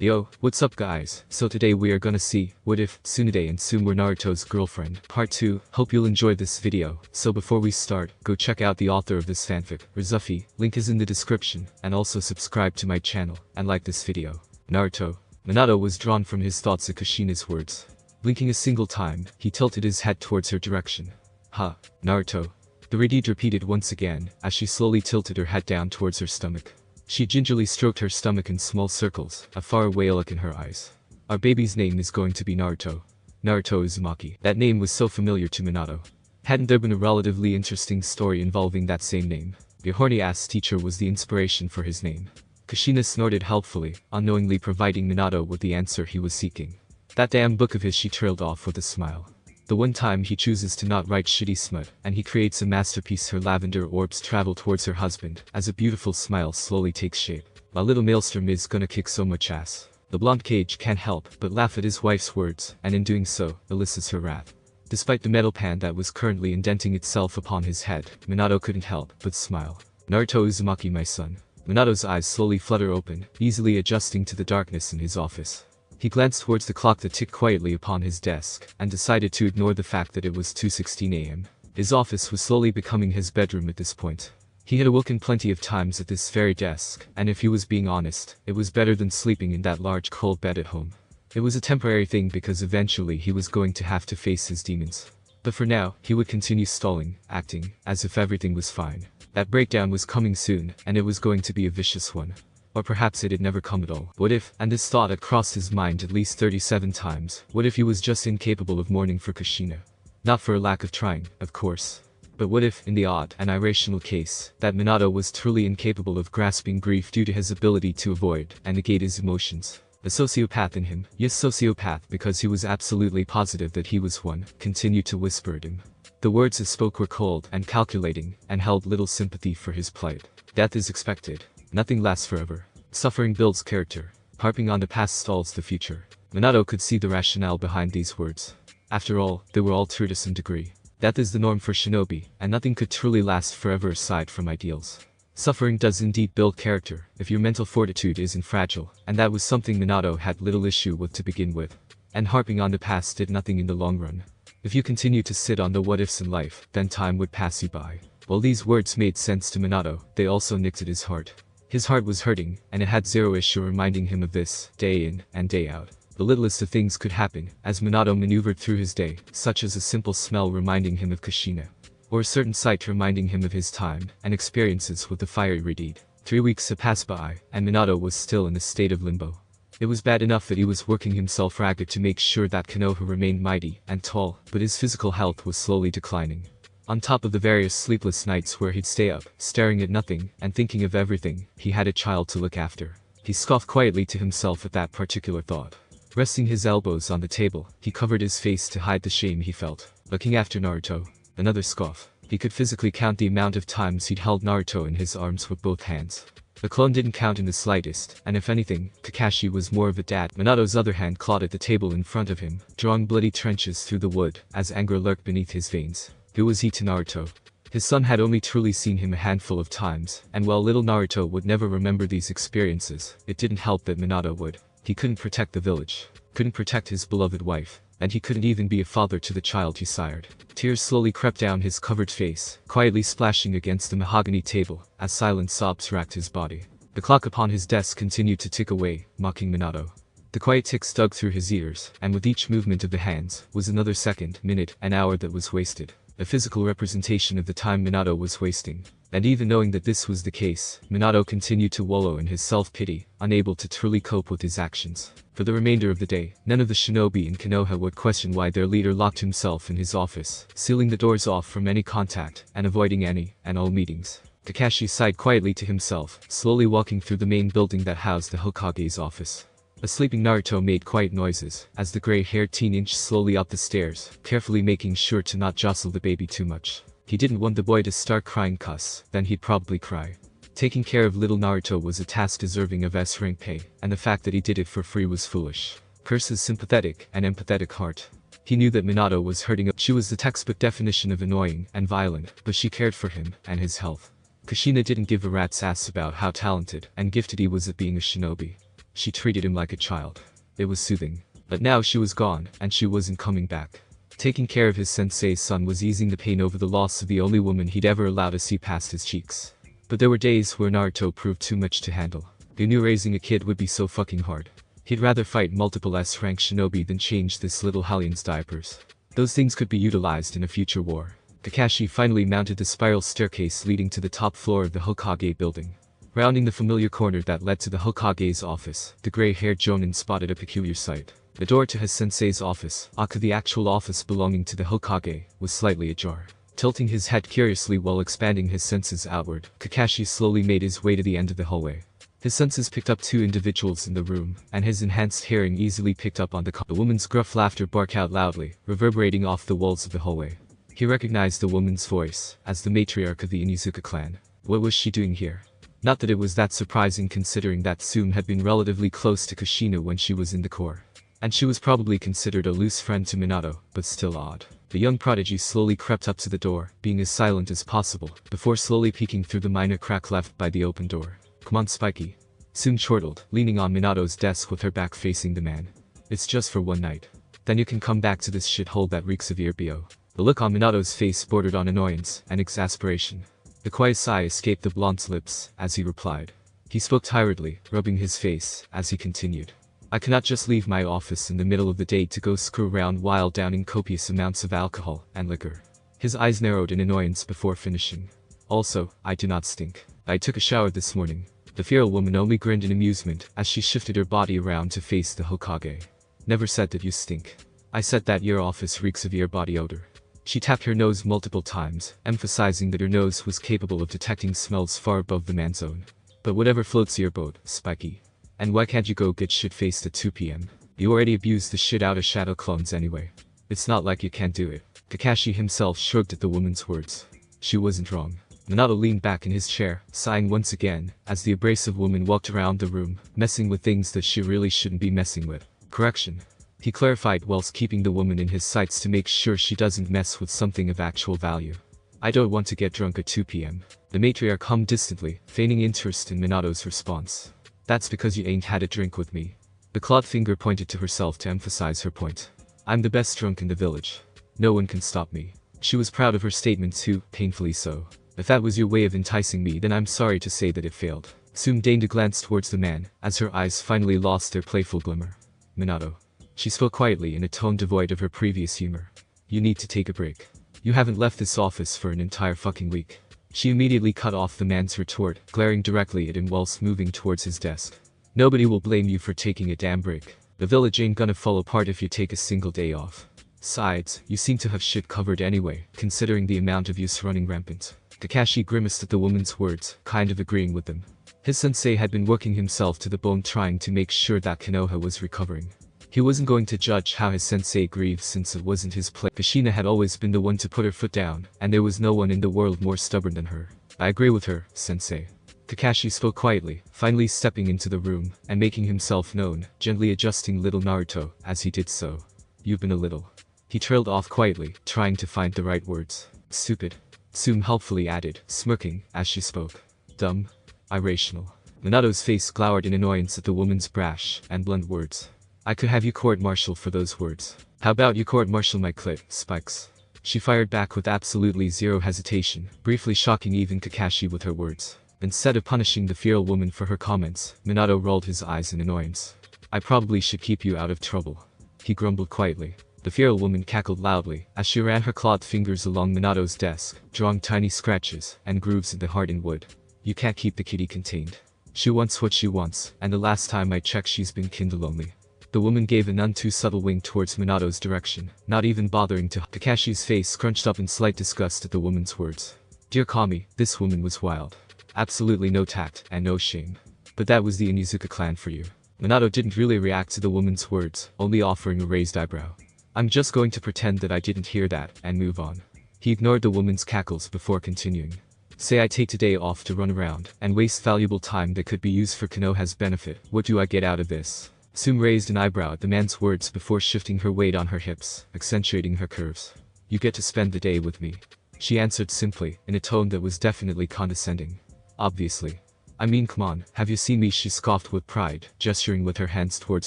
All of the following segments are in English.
Yo, what's up guys? So today we are gonna see, what if Tsunade and Tsume were Naruto's girlfriend? Part 2, hope you'll enjoy this video. So before we start, go check out the author of this fanfic, Razuhfy, link is in the description, and also subscribe to my channel, and like this video. Naruto. Minato was drawn from his thoughts at Kushina's words. Blinking a single time, he tilted his head towards her direction. Ha, Naruto. The redeed repeated once again, as she slowly tilted her head down towards her stomach. She gingerly stroked her stomach in small circles, a faraway look in her eyes. Our baby's name is going to be Naruto. Naruto Uzumaki. That name was so familiar to Minato. Hadn't there been a relatively interesting story involving that same name? The horny-ass teacher was the inspiration for his name. Kushina snorted helpfully, unknowingly providing Minato with the answer he was seeking. That damn book of his, she trailed off with a smile. The one time he chooses to not write shitty smut, and he creates a masterpiece. Her lavender orbs travel towards her husband, as a beautiful smile slowly takes shape. My little maelstrom is gonna kick so much ass. The blonde cage can't help but laugh at his wife's words, and in doing so, elicits her wrath. Despite the metal pan that was currently indenting itself upon his head, Minato couldn't help but smile. Naruto Uzumaki, my son. Minato's eyes slowly flutter open, easily adjusting to the darkness in his office. He glanced towards the clock that ticked quietly upon his desk, and decided to ignore the fact that it was 2:16 a.m. His office was slowly becoming his bedroom at this point. He had awoken plenty of times at this very desk, and if he was being honest, it was better than sleeping in that large cold bed at home. It was a temporary thing because eventually he was going to have to face his demons. But for now, he would continue stalling, acting as if everything was fine. That breakdown was coming soon, and it was going to be a vicious one. Or perhaps it had never come at all. What if, and this thought had crossed his mind at least 37 times, what if he was just incapable of mourning for Kushina? Not for a lack of trying, of course. But what if, in the odd and irrational case, that Minato was truly incapable of grasping grief due to his ability to avoid and negate his emotions? A sociopath in him, yes, sociopath, because he was absolutely positive that he was one, continued to whisper at him. The words he spoke were cold and calculating, and held little sympathy for his plight. Death is expected. Nothing lasts forever. Suffering builds character. Harping on the past stalls the future. Minato could see the rationale behind these words. After all, they were all true to some degree. Death is the norm for shinobi, and nothing could truly last forever aside from ideals. Suffering does indeed build character, if your mental fortitude isn't fragile, and that was something Minato had little issue with to begin with. And harping on the past did nothing in the long run. If you continue to sit on the what-ifs in life, then time would pass you by. While these words made sense to Minato, they also nicked at his heart. His heart was hurting, and it had zero issue reminding him of this, day in and day out. The littlest of things could happen, as Minato maneuvered through his day, such as a simple smell reminding him of Kushina. Or a certain sight reminding him of his time and experiences with the fiery Redeed. 3 weeks had passed by, and Minato was still in a state of limbo. It was bad enough that he was working himself ragged to make sure that Konoha remained mighty and tall, but his physical health was slowly declining. On top of the various sleepless nights where he'd stay up, staring at nothing, and thinking of everything, he had a child to look after. He scoffed quietly to himself at that particular thought. Resting his elbows on the table, he covered his face to hide the shame he felt. Looking after Naruto. Another scoff. He could physically count the amount of times he'd held Naruto in his arms with both hands. The clone didn't count in the slightest, and if anything, Kakashi was more of a dad. Minato's other hand clawed at the table in front of him, drawing bloody trenches through the wood, as anger lurked beneath his veins. Who was he to Naruto? His son had only truly seen him a handful of times, and while little Naruto would never remember these experiences, it didn't help that Minato would. He couldn't protect the village, couldn't protect his beloved wife, and he couldn't even be a father to the child he sired. Tears slowly crept down his covered face, quietly splashing against the mahogany table, as silent sobs racked his body. The clock upon his desk continued to tick away, mocking Minato. The quiet ticks dug through his ears, and with each movement of the hands, was another second, minute, and hour that was wasted. A physical representation of the time Minato was wasting. And even knowing that this was the case, Minato continued to wallow in his self-pity, unable to truly cope with his actions. For the remainder of the day, none of the shinobi in Konoha would question why their leader locked himself in his office, sealing the doors off from any contact, and avoiding any and all meetings. Kakashi sighed quietly to himself, slowly walking through the main building that housed the Hokage's office. A sleeping Naruto made quiet noises, as the gray-haired teen inched slowly up the stairs, carefully making sure to not jostle the baby too much. He didn't want the boy to start crying cause, then he'd probably cry. Taking care of little Naruto was a task deserving of S-rank pay, and the fact that he did it for free was foolish. Curse his sympathetic and empathetic heart. He knew that Minato was hurting. She was the textbook definition of annoying and violent, but she cared for him and his health. Kushina didn't give a rat's ass about how talented and gifted he was at being a shinobi. She treated him like a child. It was soothing. But now she was gone, and she wasn't coming back. Taking care of his sensei's son was easing the pain over the loss of the only woman he'd ever allowed to see past his cheeks. But there were days where Naruto proved too much to handle. He knew raising a kid would be so fucking hard. He'd rather fight multiple S-rank shinobi than change this little Hellion's diapers. Those things could be utilized in a future war. Kakashi finally mounted the spiral staircase leading to the top floor of the Hokage building. Rounding the familiar corner that led to the Hokage's office, the gray-haired Jonin spotted a peculiar sight. The door to his sensei's office, the actual office belonging to the Hokage, was slightly ajar. Tilting his head curiously while expanding his senses outward, Kakashi slowly made his way to the end of the hallway. His senses picked up two individuals in the room, and his enhanced hearing easily picked up on the woman's gruff laughter bark out loudly, reverberating off the walls of the hallway. He recognized the woman's voice as the matriarch of the Inuzuka clan. What was she doing here? Not that it was that surprising considering that Tsume had been relatively close to Kushina when she was in the Corps. And she was probably considered a loose friend to Minato, but still odd. The young prodigy slowly crept up to the door, being as silent as possible, before slowly peeking through the minor crack left by the open door. Come on, Spiky. Tsume chortled, leaning on Minato's desk with her back facing the man. It's just for one night. Then you can come back to this shithole that reeks of ERBO. The look on Minato's face bordered on annoyance and exasperation. The quiet sigh escaped the blonde's lips as he replied. He spoke tiredly, rubbing his face, as he continued. I cannot just leave my office in the middle of the day to go screw around while downing copious amounts of alcohol and liquor. His eyes narrowed in annoyance before finishing. Also, I do not stink. I took a shower this morning. The feral woman only grinned in amusement as she shifted her body around to face the Hokage. Never said that you stink. I said that your office reeks of your body odor. She tapped her nose multiple times, emphasizing that her nose was capable of detecting smells far above the man's own. But whatever floats your boat, Spiky. And why can't you go get shit-faced at 2 p.m? You already abused the shit out of shadow clones anyway. It's not like you can't do it. Kakashi himself shrugged at the woman's words. She wasn't wrong. Minato leaned back in his chair, sighing once again, as the abrasive woman walked around the room, messing with things that she really shouldn't be messing with. Correction. He clarified whilst keeping the woman in his sights to make sure she doesn't mess with something of actual value. I don't want to get drunk at 2 p.m. The matriarch hummed distantly, feigning interest in Minato's response. That's because you ain't had a drink with me. The clawed finger pointed to herself to emphasize her point. I'm the best drunk in the village. No one can stop me. She was proud of her statement too, painfully so. If that was your way of enticing me, then I'm sorry to say that it failed. Tsume deigned a glance towards the man, as her eyes finally lost their playful glimmer. Minato. She spoke quietly in a tone devoid of her previous humor. You need to take a break. You haven't left this office for an entire fucking week. She immediately cut off the man's retort, glaring directly at him whilst moving towards his desk. Nobody will blame you for taking a damn break. The village ain't gonna fall apart if you take a single day off. Besides, you seem to have shit covered anyway, considering the amount of use running rampant. Kakashi grimaced at the woman's words, kind of agreeing with them. His sensei had been working himself to the bone trying to make sure that Konoha was recovering. He wasn't going to judge how his sensei grieved since it wasn't his place. Kushina had always been the one to put her foot down, and there was no one in the world more stubborn than her. I agree with her, sensei. Kakashi spoke quietly, finally stepping into the room, and making himself known, gently adjusting little Naruto, as he did so. You've been a little. He trailed off quietly, trying to find the right words. Stupid. Tsume helpfully added, smirking, as she spoke. Dumb. Irrational. Minato's face glowered in annoyance at the woman's brash and blunt words. I could have you court-martial for those words. How about you court-martial my clit, Spikes? She fired back with absolutely zero hesitation, briefly shocking even Kakashi with her words. Instead of punishing the feral woman for her comments, Minato rolled his eyes in annoyance. I probably should keep you out of trouble. He grumbled quietly. The feral woman cackled loudly, as she ran her clawed fingers along Minato's desk, drawing tiny scratches and grooves in the hardened wood. You can't keep the kitty contained. She wants what she wants, and the last time I checked she's been kinda lonely. The woman gave a none too subtle wink towards Minato's direction, not even bothering to. Kakashi's face scrunched up in slight disgust at the woman's words. Dear Kami, this woman was wild. Absolutely no tact, and no shame. But that was the Inuzuka clan for you. Minato didn't really react to the woman's words, only offering a raised eyebrow. I'm just going to pretend that I didn't hear that, and move on. He ignored the woman's cackles before continuing. Say I take today off to run around, and waste valuable time that could be used for Konoha's benefit. What do I get out of this? Tsume raised an eyebrow at the man's words before shifting her weight on her hips, accentuating her curves. You get to spend the day with me. She answered simply, in a tone that was definitely condescending. Obviously. I mean, come on, have you seen me? She scoffed with pride, gesturing with her hands towards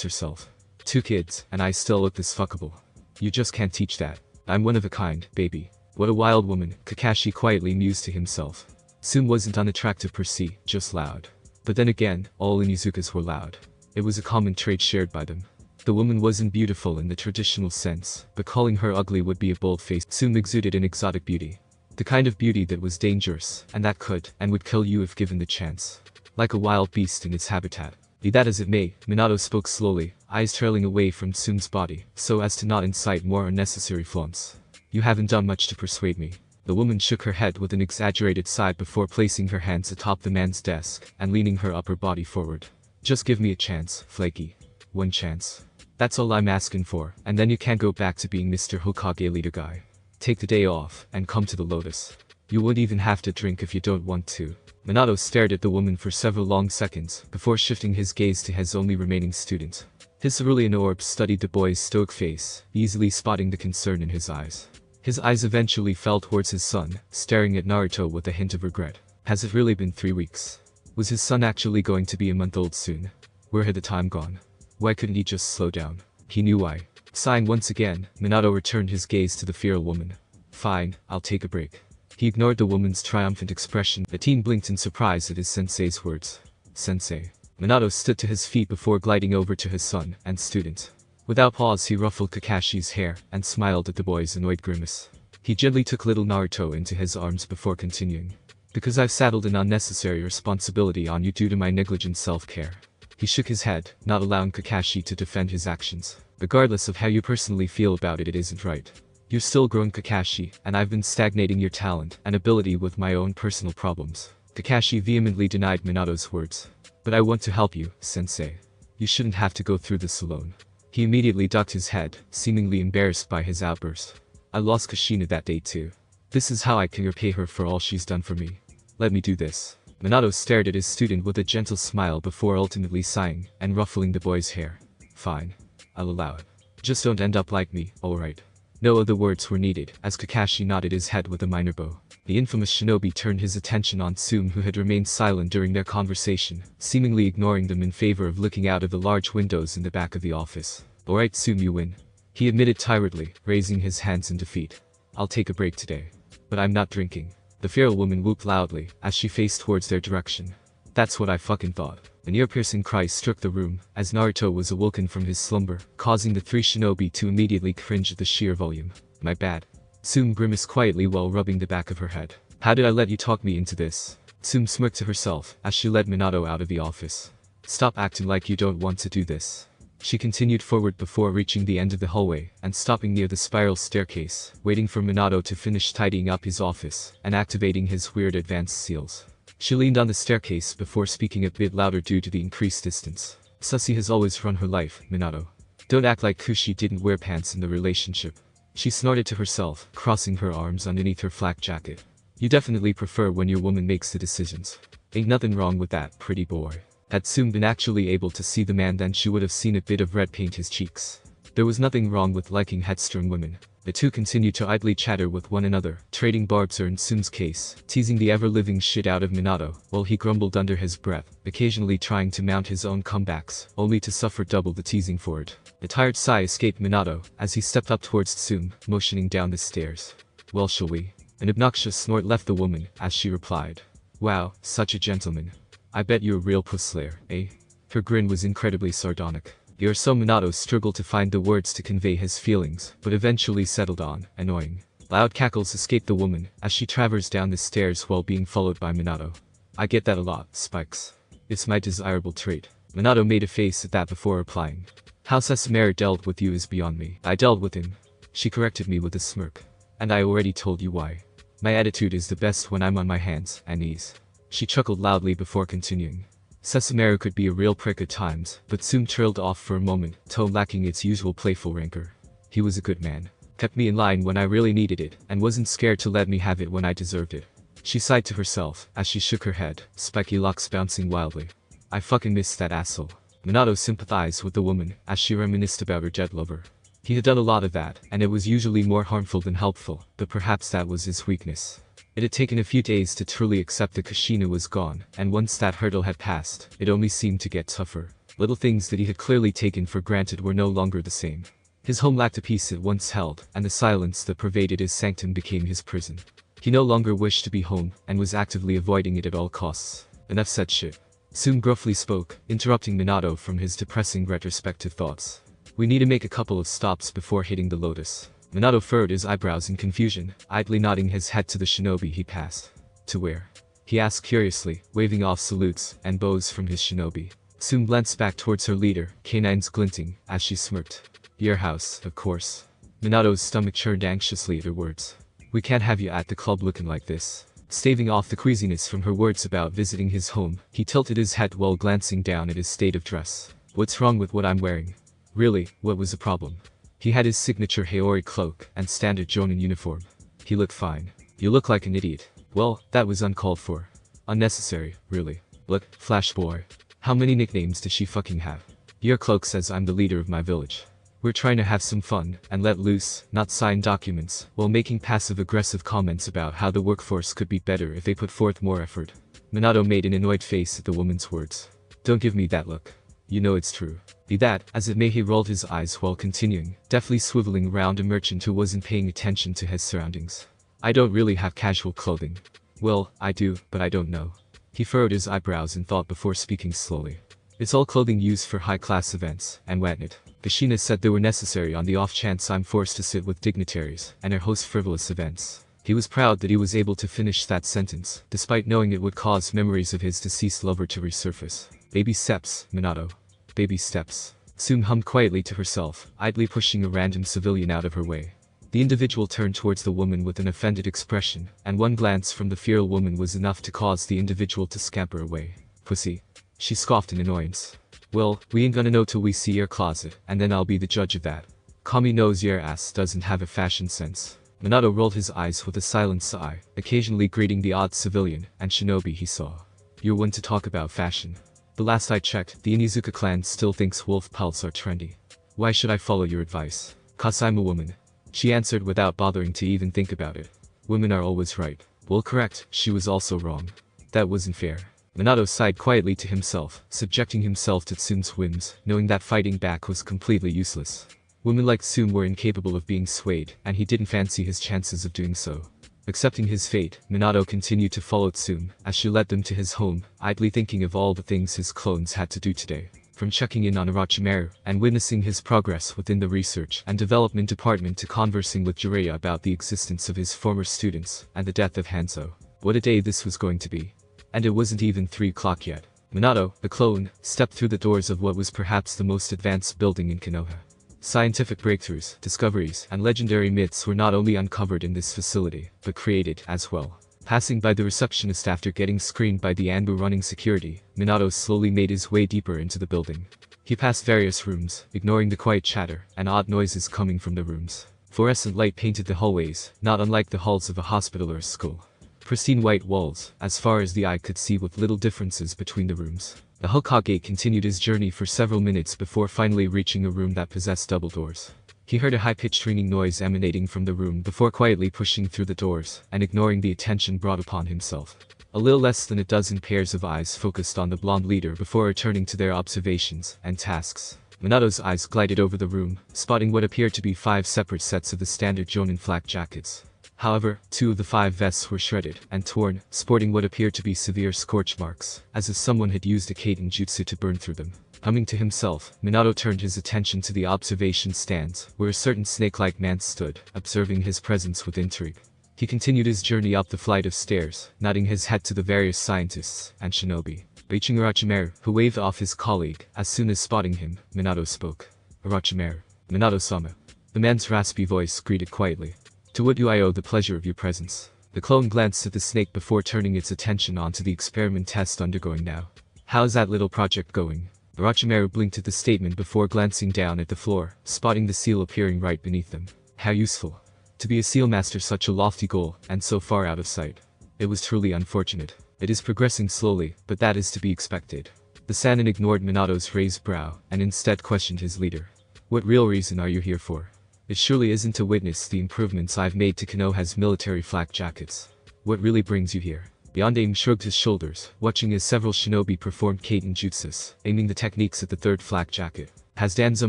herself. 2 kids, and I still look this fuckable. You just can't teach that. I'm one of a kind, baby. What a wild woman, Kakashi quietly mused to himself. Tsume wasn't unattractive per se, just loud. But then again, all Onizukas were loud. It was a common trait shared by them. The woman wasn't beautiful in the traditional sense, but calling her ugly would be a bold face. Tsume exuded an exotic beauty. The kind of beauty that was dangerous, and that could, and would kill you if given the chance. Like a wild beast in its habitat. Be that as it may, Minato spoke slowly, eyes trailing away from Tsume's body, so as to not incite more unnecessary flaunts. You haven't done much to persuade me. The woman shook her head with an exaggerated sigh before placing her hands atop the man's desk, and leaning her upper body forward. Just give me a chance, flaky. 1 chance. That's all I'm asking for, and then you can't go back to being Mr. Hokage leader guy. Take the day off, and come to the Lotus. You won't even have to drink if you don't want to. Minato stared at the woman for several long seconds, before shifting his gaze to his only remaining student. His cerulean orbs studied the boy's stoic face, easily spotting the concern in his eyes. His eyes eventually fell towards his son, staring at Naruto with a hint of regret. Has it really been 3 weeks? Was his son actually going to be a month old soon? Where had the time gone? Why couldn't he just slow down? He knew why. Sighing once again, Minato returned his gaze to the feral woman. Fine, I'll take a break. He ignored the woman's triumphant expression. The teen blinked in surprise at his sensei's words. Sensei. Minato stood to his feet before gliding over to his son and student. Without pause he ruffled Kakashi's hair and smiled at the boy's annoyed grimace. He gently took little Naruto into his arms before continuing. Because I've saddled an unnecessary responsibility on you due to my negligent self-care. He shook his head, not allowing Kakashi to defend his actions. Regardless of how you personally feel about it, it isn't right. You're still growing, Kakashi, and I've been stagnating your talent and ability with my own personal problems. Kakashi vehemently denied Minato's words. But I want to help you, sensei. You shouldn't have to go through this alone. He immediately ducked his head, seemingly embarrassed by his outburst. I lost Kushina that day too. This is how I can repay her for all she's done for me. Let me do this. Minato stared at his student with a gentle smile before ultimately sighing and ruffling the boy's hair. Fine. I'll allow it. Just don't end up like me, alright? No other words were needed, as Kakashi nodded his head with a minor bow. The infamous shinobi turned his attention on Tsume, who had remained silent during their conversation, seemingly ignoring them in favor of looking out of the large windows in the back of the office. Alright Tsume, you win. He admitted tiredly, raising his hands in defeat. I'll take a break today. But I'm not drinking. The feral woman whooped loudly, as she faced towards their direction. That's what I fucking thought. An ear-piercing cry struck the room, as Naruto was awoken from his slumber, causing the 3 shinobi to immediately cringe at the sheer volume. My bad. Tsume grimaced quietly while rubbing the back of her head. How did I let you talk me into this? Tsume smirked to herself, as she led Minato out of the office. Stop acting like you don't want to do this. She continued forward before reaching the end of the hallway, and stopping near the spiral staircase, waiting for Minato to finish tidying up his office, and activating his weird advanced seals. She leaned on the staircase before speaking a bit louder due to the increased distance. Sussy has always run her life, Minato. Don't act like Kushi didn't wear pants in the relationship. She snorted to herself, crossing her arms underneath her flak jacket. You definitely prefer when your woman makes the decisions. Ain't nothing wrong with that, pretty boy. Had Tsume been actually able to see the man, then she would have seen a bit of red paint his cheeks. There was nothing wrong with liking headstrong women. The two continued to idly chatter with one another, trading barbs or in Tsume's case, teasing the ever-living shit out of Minato, while he grumbled under his breath, occasionally trying to mount his own comebacks, only to suffer double the teasing for it. A tired sigh escaped Minato, as he stepped up towards Tsume, motioning down the stairs. Well, shall we? An obnoxious snort left the woman, as she replied. Wow, such a gentleman. I bet you're a real puss slayer, eh? Her grin was incredibly sardonic. You're so Minato struggled to find the words to convey his feelings, but eventually settled on, annoying. Loud cackles escaped the woman, as she traversed down the stairs while being followed by Minato. I get that a lot, Spikes. It's my desirable trait. Minato made a face at that before replying. How Sessumare dealt with you is beyond me. I dealt with him. She corrected me with a smirk. And I already told you why. My attitude is the best when I'm on my hands and knees. She chuckled loudly before continuing. Sessumare could be a real prick at times, but Tsume trailed off for a moment, tone lacking its usual playful rancor. He was a good man. Kept me in line when I really needed it, and wasn't scared to let me have it when I deserved it. She sighed to herself, as she shook her head, spiky locks bouncing wildly. I fucking miss that asshole. Minato sympathized with the woman, as she reminisced about her dead lover. He had done a lot of that, and it was usually more harmful than helpful, but perhaps that was his weakness. It had taken a few days to truly accept that Kushina was gone, and once that hurdle had passed, it only seemed to get tougher. Little things that he had clearly taken for granted were no longer the same. His home lacked the peace it once held, and the silence that pervaded his sanctum became his prison. He no longer wished to be home, and was actively avoiding it at all costs. Enough said shit. Tsume gruffly spoke, interrupting Minato from his depressing retrospective thoughts. We need to make a couple of stops before hitting the Lotus. Minato furrowed his eyebrows in confusion, idly nodding his head to the shinobi he passed. To where? He asked curiously, waving off salutes and bows from his shinobi. Tsume glanced back towards her leader, canines glinting, as she smirked. Your house, of course. Minato's stomach churned anxiously at her words. We can't have you at the club looking like this. Staving off the queasiness from her words about visiting his home, he tilted his head while glancing down at his state of dress. What's wrong with what I'm wearing? Really, what was the problem? He had his signature Haori cloak and standard Jonin uniform. He looked fine. You look like an idiot. Well, that was uncalled for. Unnecessary, really. Look, Flash Boy. How many nicknames does she fucking have? Your cloak says I'm the leader of my village. We're trying to have some fun and let loose, not sign documents, while making passive-aggressive comments about how the workforce could be better if they put forth more effort. Minato made an annoyed face at the woman's words. Don't give me that look. You know it's true. Be that as it may, he rolled his eyes while continuing, deftly swiveling around a merchant who wasn't paying attention to his surroundings. I don't really have casual clothing. Well, I do, but I don't know. He furrowed his eyebrows in thought before speaking slowly. It's all clothing used for high-class events, and whatnot. Kushina said they were necessary on the off chance I'm forced to sit with dignitaries and or host frivolous events. He was proud that he was able to finish that sentence, despite knowing it would cause memories of his deceased lover to resurface. Baby steps, Minato. Baby steps. Tsume hummed quietly to herself, idly pushing a random civilian out of her way. The individual turned towards the woman with an offended expression, and one glance from the feral woman was enough to cause the individual to scamper away. Pussy. She scoffed in annoyance. Well, we ain't gonna know till we see your closet, and then I'll be the judge of that. Kami knows your ass doesn't have a fashion sense. Minato rolled his eyes with a silent sigh, occasionally greeting the odd civilian and shinobi he saw. You're one to talk about fashion. The last I checked, the Inizuka clan still thinks wolf pelts are trendy. Why should I follow your advice? 'Cause I'm a woman. She answered without bothering to even think about it. Women are always right. Well, correct, she was also wrong. That wasn't fair. Minato sighed quietly to himself, subjecting himself to Tsume's whims, knowing that fighting back was completely useless. Women like Tsume were incapable of being swayed, and he didn't fancy his chances of doing so. Accepting his fate, Minato continued to follow Tsume, as she led them to his home, idly thinking of all the things his clones had to do today. From checking in on Orochimaru, and witnessing his progress within the research and development department to conversing with Jiraiya about the existence of his former students, and the death of Hanzo. What a day this was going to be. And it wasn't even 3 o'clock yet. Minato, the clone, stepped through the doors of what was perhaps the most advanced building in Konoha. Scientific breakthroughs, discoveries, and legendary myths were not only uncovered in this facility, but created as well. Passing by the receptionist after getting screened by the Anbu running security, Minato slowly made his way deeper into the building. He passed various rooms, ignoring the quiet chatter and odd noises coming from the rooms. Fluorescent light painted the hallways, not unlike the halls of a hospital or a school. Pristine white walls, as far as the eye could see, with little differences between the rooms. The Hokage continued his journey for several minutes before finally reaching a room that possessed double doors. He heard a high-pitched ringing noise emanating from the room before quietly pushing through the doors and ignoring the attention brought upon himself. A little less than a dozen pairs of eyes focused on the blonde leader before returning to their observations and tasks. Minato's eyes glided over the room, spotting what appeared to be 5 separate sets of the standard Jonin flak jackets. However, 2 of the 5 vests were shredded and torn, sporting what appeared to be severe scorch marks, as if someone had used a Kaiten jutsu to burn through them. Humming to himself, Minato turned his attention to the observation stands, where a certain snake-like man stood, observing his presence with intrigue. He continued his journey up the flight of stairs, nodding his head to the various scientists and shinobi. Reaching Orochimaru, who waved off his colleague, as soon as spotting him, Minato spoke. Orochimaru. Minato-sama. The man's raspy voice greeted quietly. To what do I owe the pleasure of your presence? The clone glanced at the snake before turning its attention onto the experiment test undergoing now. How's that little project going? Orochimaru blinked at the statement before glancing down at the floor, spotting the seal appearing right beneath them. How useful. To be a seal master, such a lofty goal, and so far out of sight. It was truly unfortunate. It is progressing slowly, but that is to be expected. The Sannin ignored Minato's raised brow, and instead questioned his leader. What real reason are you here for? It surely isn't to witness the improvements I've made to Konoha's military flak jackets. What really brings you here? Yondaime shrugged his shoulders, watching as several shinobi performed Kaiten jutsus, aiming the techniques at the third flak jacket. Has Danzo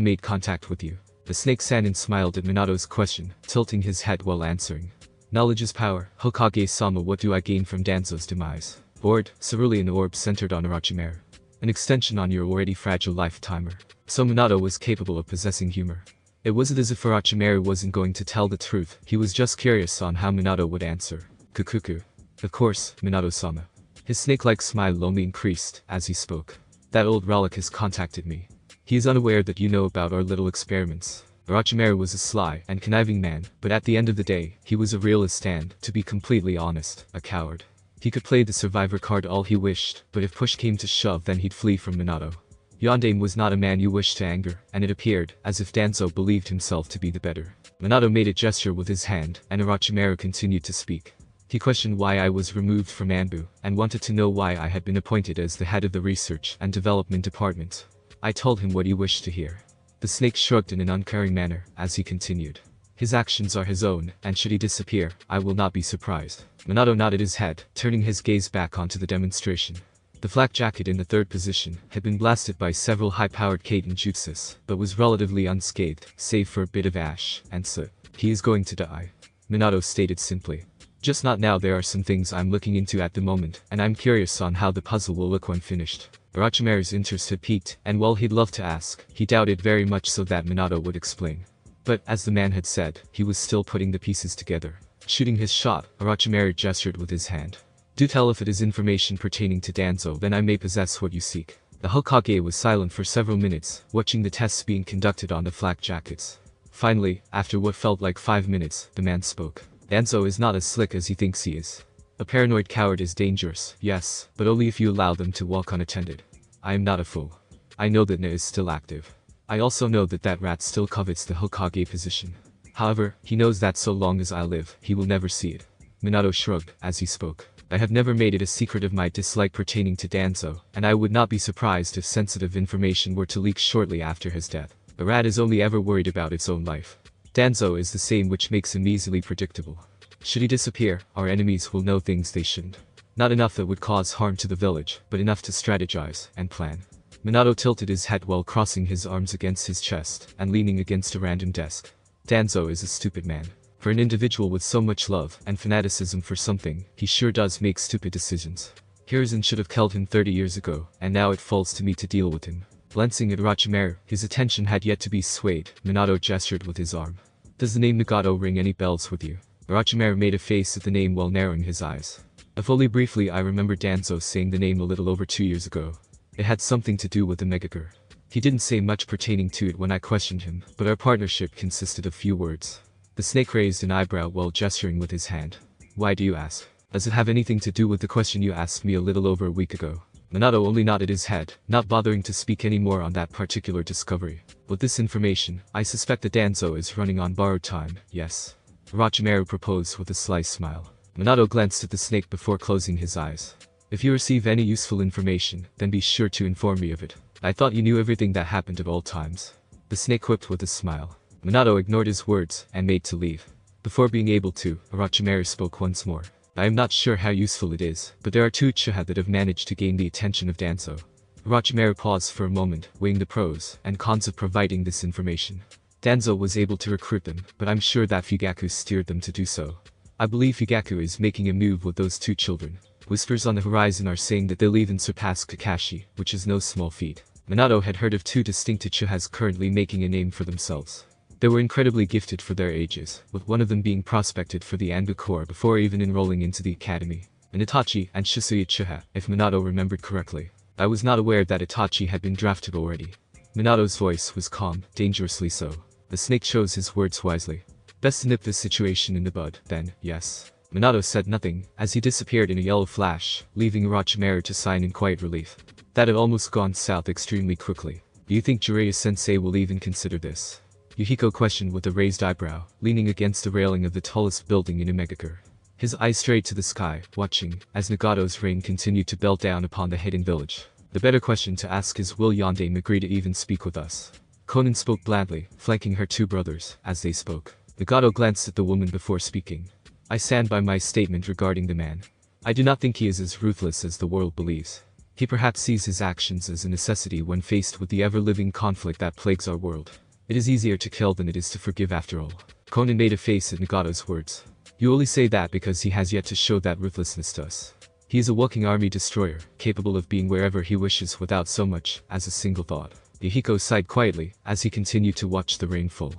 made contact with you? The snake Sanin smiled at Minato's question, tilting his head while answering. Knowledge is power, Hokage-sama. What do I gain from Danzo's demise? Bored, cerulean orb centered on Orochimaru. An extension on your already fragile life timer. So Minato was capable of possessing humor. It wasn't as if Orochimaru wasn't going to tell the truth, he was just curious on how Minato would answer. Kukuku. Of course, Minato-sama. His snake-like smile only increased as he spoke. That old relic has contacted me. He is unaware that you know about our little experiments. Orochimaru was a sly and conniving man, but at the end of the day, he was a realist and, to be completely honest, a coward. He could play the survivor card all he wished, but if push came to shove then he'd flee from Minato. Yondaime was not a man you wished to anger, and it appeared as if Danzo believed himself to be the better. Minato made a gesture with his hand, and Orochimaru continued to speak. He questioned why I was removed from Anbu, and wanted to know why I had been appointed as the head of the research and development department. I told him what he wished to hear. The snake shrugged in an uncaring manner, as he continued. His actions are his own, and should he disappear, I will not be surprised. Minato nodded his head, turning his gaze back onto the demonstration. The flak jacket in the third position had been blasted by several high-powered Kaiten jutsus, but was relatively unscathed, save for a bit of ash and soot. He is going to die. Minato stated simply. Just not now. There are some things I'm looking into at the moment, and I'm curious on how the puzzle will look when finished. Orochimaru's interest had peaked, and while he'd love to ask, he doubted very much so that Minato would explain. But, as the man had said, he was still putting the pieces together. Shooting his shot, Orochimaru gestured with his hand. Do tell if it is information pertaining to Danzo, then I may possess what you seek. The Hokage was silent for several minutes, watching the tests being conducted on the flak jackets. Finally, after what felt like 5 minutes, the man spoke. Danzo is not as slick as he thinks he is. A paranoid coward is dangerous, yes, but only if you allow them to walk unattended. I am not a fool. I know that Na is still active. I also know that that rat still covets the Hokage position. However, he knows that so long as I live, he will never see it. Minato shrugged as he spoke. I have never made it a secret of my dislike pertaining to Danzo, and I would not be surprised if sensitive information were to leak shortly after his death. A rat is only ever worried about its own life. Danzo is the same, which makes him easily predictable. Should he disappear, our enemies will know things they shouldn't. Not enough that would cause harm to the village, but enough to strategize and plan. Minato tilted his head while crossing his arms against his chest and leaning against a random desk. Danzo is a stupid man. For an individual with so much love and fanaticism for something, he sure does make stupid decisions. Hiruzen should have killed him 30 years ago, and now it falls to me to deal with him. Glancing at Orochimaru, his attention had yet to be swayed. Minato gestured with his arm. Does the name Nagato ring any bells with you? Orochimaru made a face at the name while narrowing his eyes. If only briefly. I remember Danzo saying the name a little over 2 years ago. It had something to do with the Megagure. He didn't say much pertaining to it when I questioned him, but our partnership consisted of few words. The snake raised an eyebrow while gesturing with his hand. Why do you ask? Does it have anything to do with the question you asked me a little over a week ago? Minato only nodded his head, not bothering to speak any more on that particular discovery. With this information, I suspect that Danzo is running on borrowed time, yes? Orochimaru proposed with a sly smile. Minato glanced at the snake before closing his eyes. If you receive any useful information, then be sure to inform me of it. I thought you knew everything that happened at all times. The snake quipped with a smile. Minato ignored his words and made to leave. Before being able to, Orochimaru spoke once more. I am not sure how useful it is, but there are 2 Uchiha that have managed to gain the attention of Danzo. Orochimaru paused for a moment, weighing the pros and cons of providing this information. Danzo was able to recruit them, but I'm sure that Fugaku steered them to do so. I believe Fugaku is making a move with those 2 children. Whispers on the horizon are saying that they'll even surpass Kakashi, which is no small feat. Minato had heard of 2 distinct Uchihas currently making a name for themselves. They were incredibly gifted for their ages, with one of them being prospected for the Anbu Corps before even enrolling into the academy. An Itachi and Shisui Uchiha, if Minato remembered correctly. I was not aware that Itachi had been drafted already. Minato's voice was calm, dangerously so. The snake chose his words wisely. Best to nip this situation in the bud, then, yes. Minato said nothing, as he disappeared in a yellow flash, leaving Orochimaru to sign in quiet relief. That had almost gone south extremely quickly. Do you think Jiraiya-sensei will even consider this? Yuhiko questioned with a raised eyebrow, leaning against the railing of the tallest building in Imegakure. His eyes strayed to the sky, watching, as Nagato's rain continued to belt down upon the hidden village. The better question to ask is, will Yondaime agree to even speak with us? Konan spoke blandly, flanking her 2 brothers, as they spoke. Nagato glanced at the woman before speaking. I stand by my statement regarding the man. I do not think he is as ruthless as the world believes. He perhaps sees his actions as a necessity when faced with the ever-living conflict that plagues our world. It is easier to kill than it is to forgive after all. Konan made a face at Nagato's words. You only say that because he has yet to show that ruthlessness to us. He is a walking army destroyer, capable of being wherever he wishes without so much as a single thought. Yahiko sighed quietly as he continued to watch the rain fall.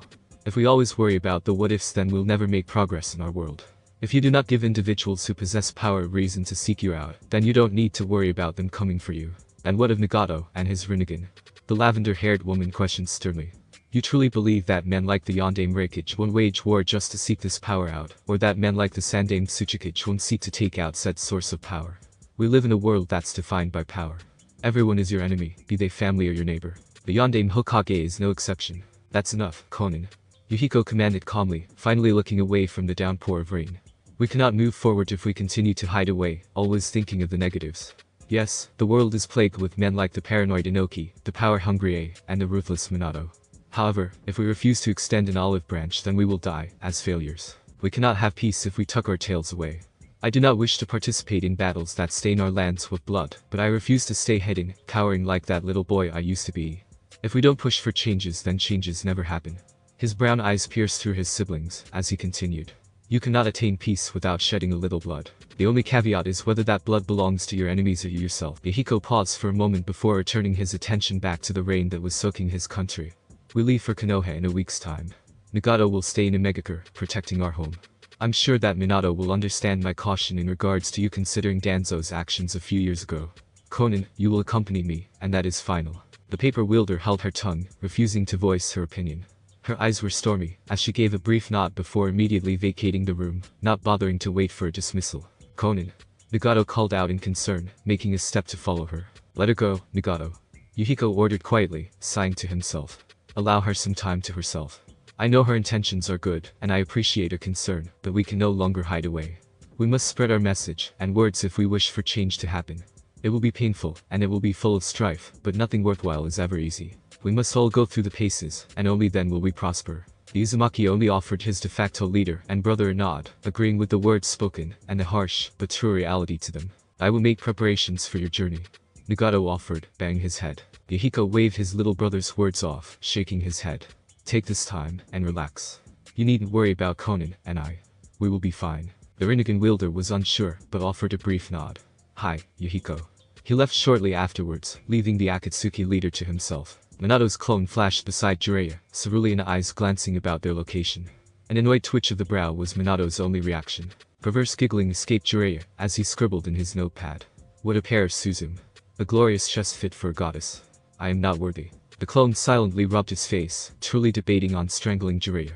If we always worry about the what-ifs, then we'll never make progress in our world. If you do not give individuals who possess power a reason to seek you out, then you don't need to worry about them coming for you. And what of Nagato and his Rinnegan? The lavender-haired woman questioned sternly. You truly believe that men like the Yondaime Reikage won't wage war just to seek this power out, or that men like the Sandaime Tsuchikage won't seek to take out said source of power? We live in a world that's defined by power. Everyone is your enemy, be they family or your neighbor. The Yondaime Hokage is no exception. That's enough, Konan. Yahiko commanded calmly, finally looking away from the downpour of rain. We cannot move forward if we continue to hide away, always thinking of the negatives. Yes, the world is plagued with men like the paranoid Inoki, the power-hungry A, and the ruthless Minato. However, if we refuse to extend an olive branch, then we will die, as failures. We cannot have peace if we tuck our tails away. I do not wish to participate in battles that stain our lands with blood, but I refuse to stay hidden, cowering like that little boy I used to be. If we don't push for changes, then changes never happen. His brown eyes pierced through his siblings, as he continued. You cannot attain peace without shedding a little blood. The only caveat is whether that blood belongs to your enemies or you yourself. Yahiko paused for a moment before returning his attention back to the rain that was soaking his country. We leave for Konoha in a week's time. Nagato will stay in Imegakure, protecting our home. I'm sure that Minato will understand my caution in regards to you considering Danzo's actions a few years ago. Konan, you will accompany me, and that is final. The paper wielder held her tongue, refusing to voice her opinion. Her eyes were stormy, as she gave a brief nod before immediately vacating the room, not bothering to wait for a dismissal. Konan. Nagato called out in concern, making a step to follow her. Let her go, Nagato. Yahiko ordered quietly, sighing to himself. Allow her some time to herself. I know her intentions are good, and I appreciate her concern, but we can no longer hide away. We must spread our message and words if we wish for change to happen. It will be painful, and it will be full of strife, but nothing worthwhile is ever easy. We must all go through the paces, and only then will we prosper. The Uzumaki only offered his de facto leader and brother a nod, agreeing with the words spoken, and a harsh, but true reality to them. I will make preparations for your journey. Nagato offered, banging his head. Yahiko waved his little brother's words off, shaking his head. Take this time, and relax. You needn't worry about Konan and I. We will be fine. The Rinnegan wielder was unsure, but offered a brief nod. Hi, Yahiko. He left shortly afterwards, leaving the Akatsuki leader to himself. Minato's clone flashed beside Jiraiya, cerulean eyes glancing about their location. An annoyed twitch of the brow was Minato's only reaction. Perverse giggling escaped Jiraiya, as he scribbled in his notepad. What a pair of Suzume. A glorious chest fit for a goddess. I am not worthy. The clone silently rubbed his face, truly debating on strangling Jiraiya.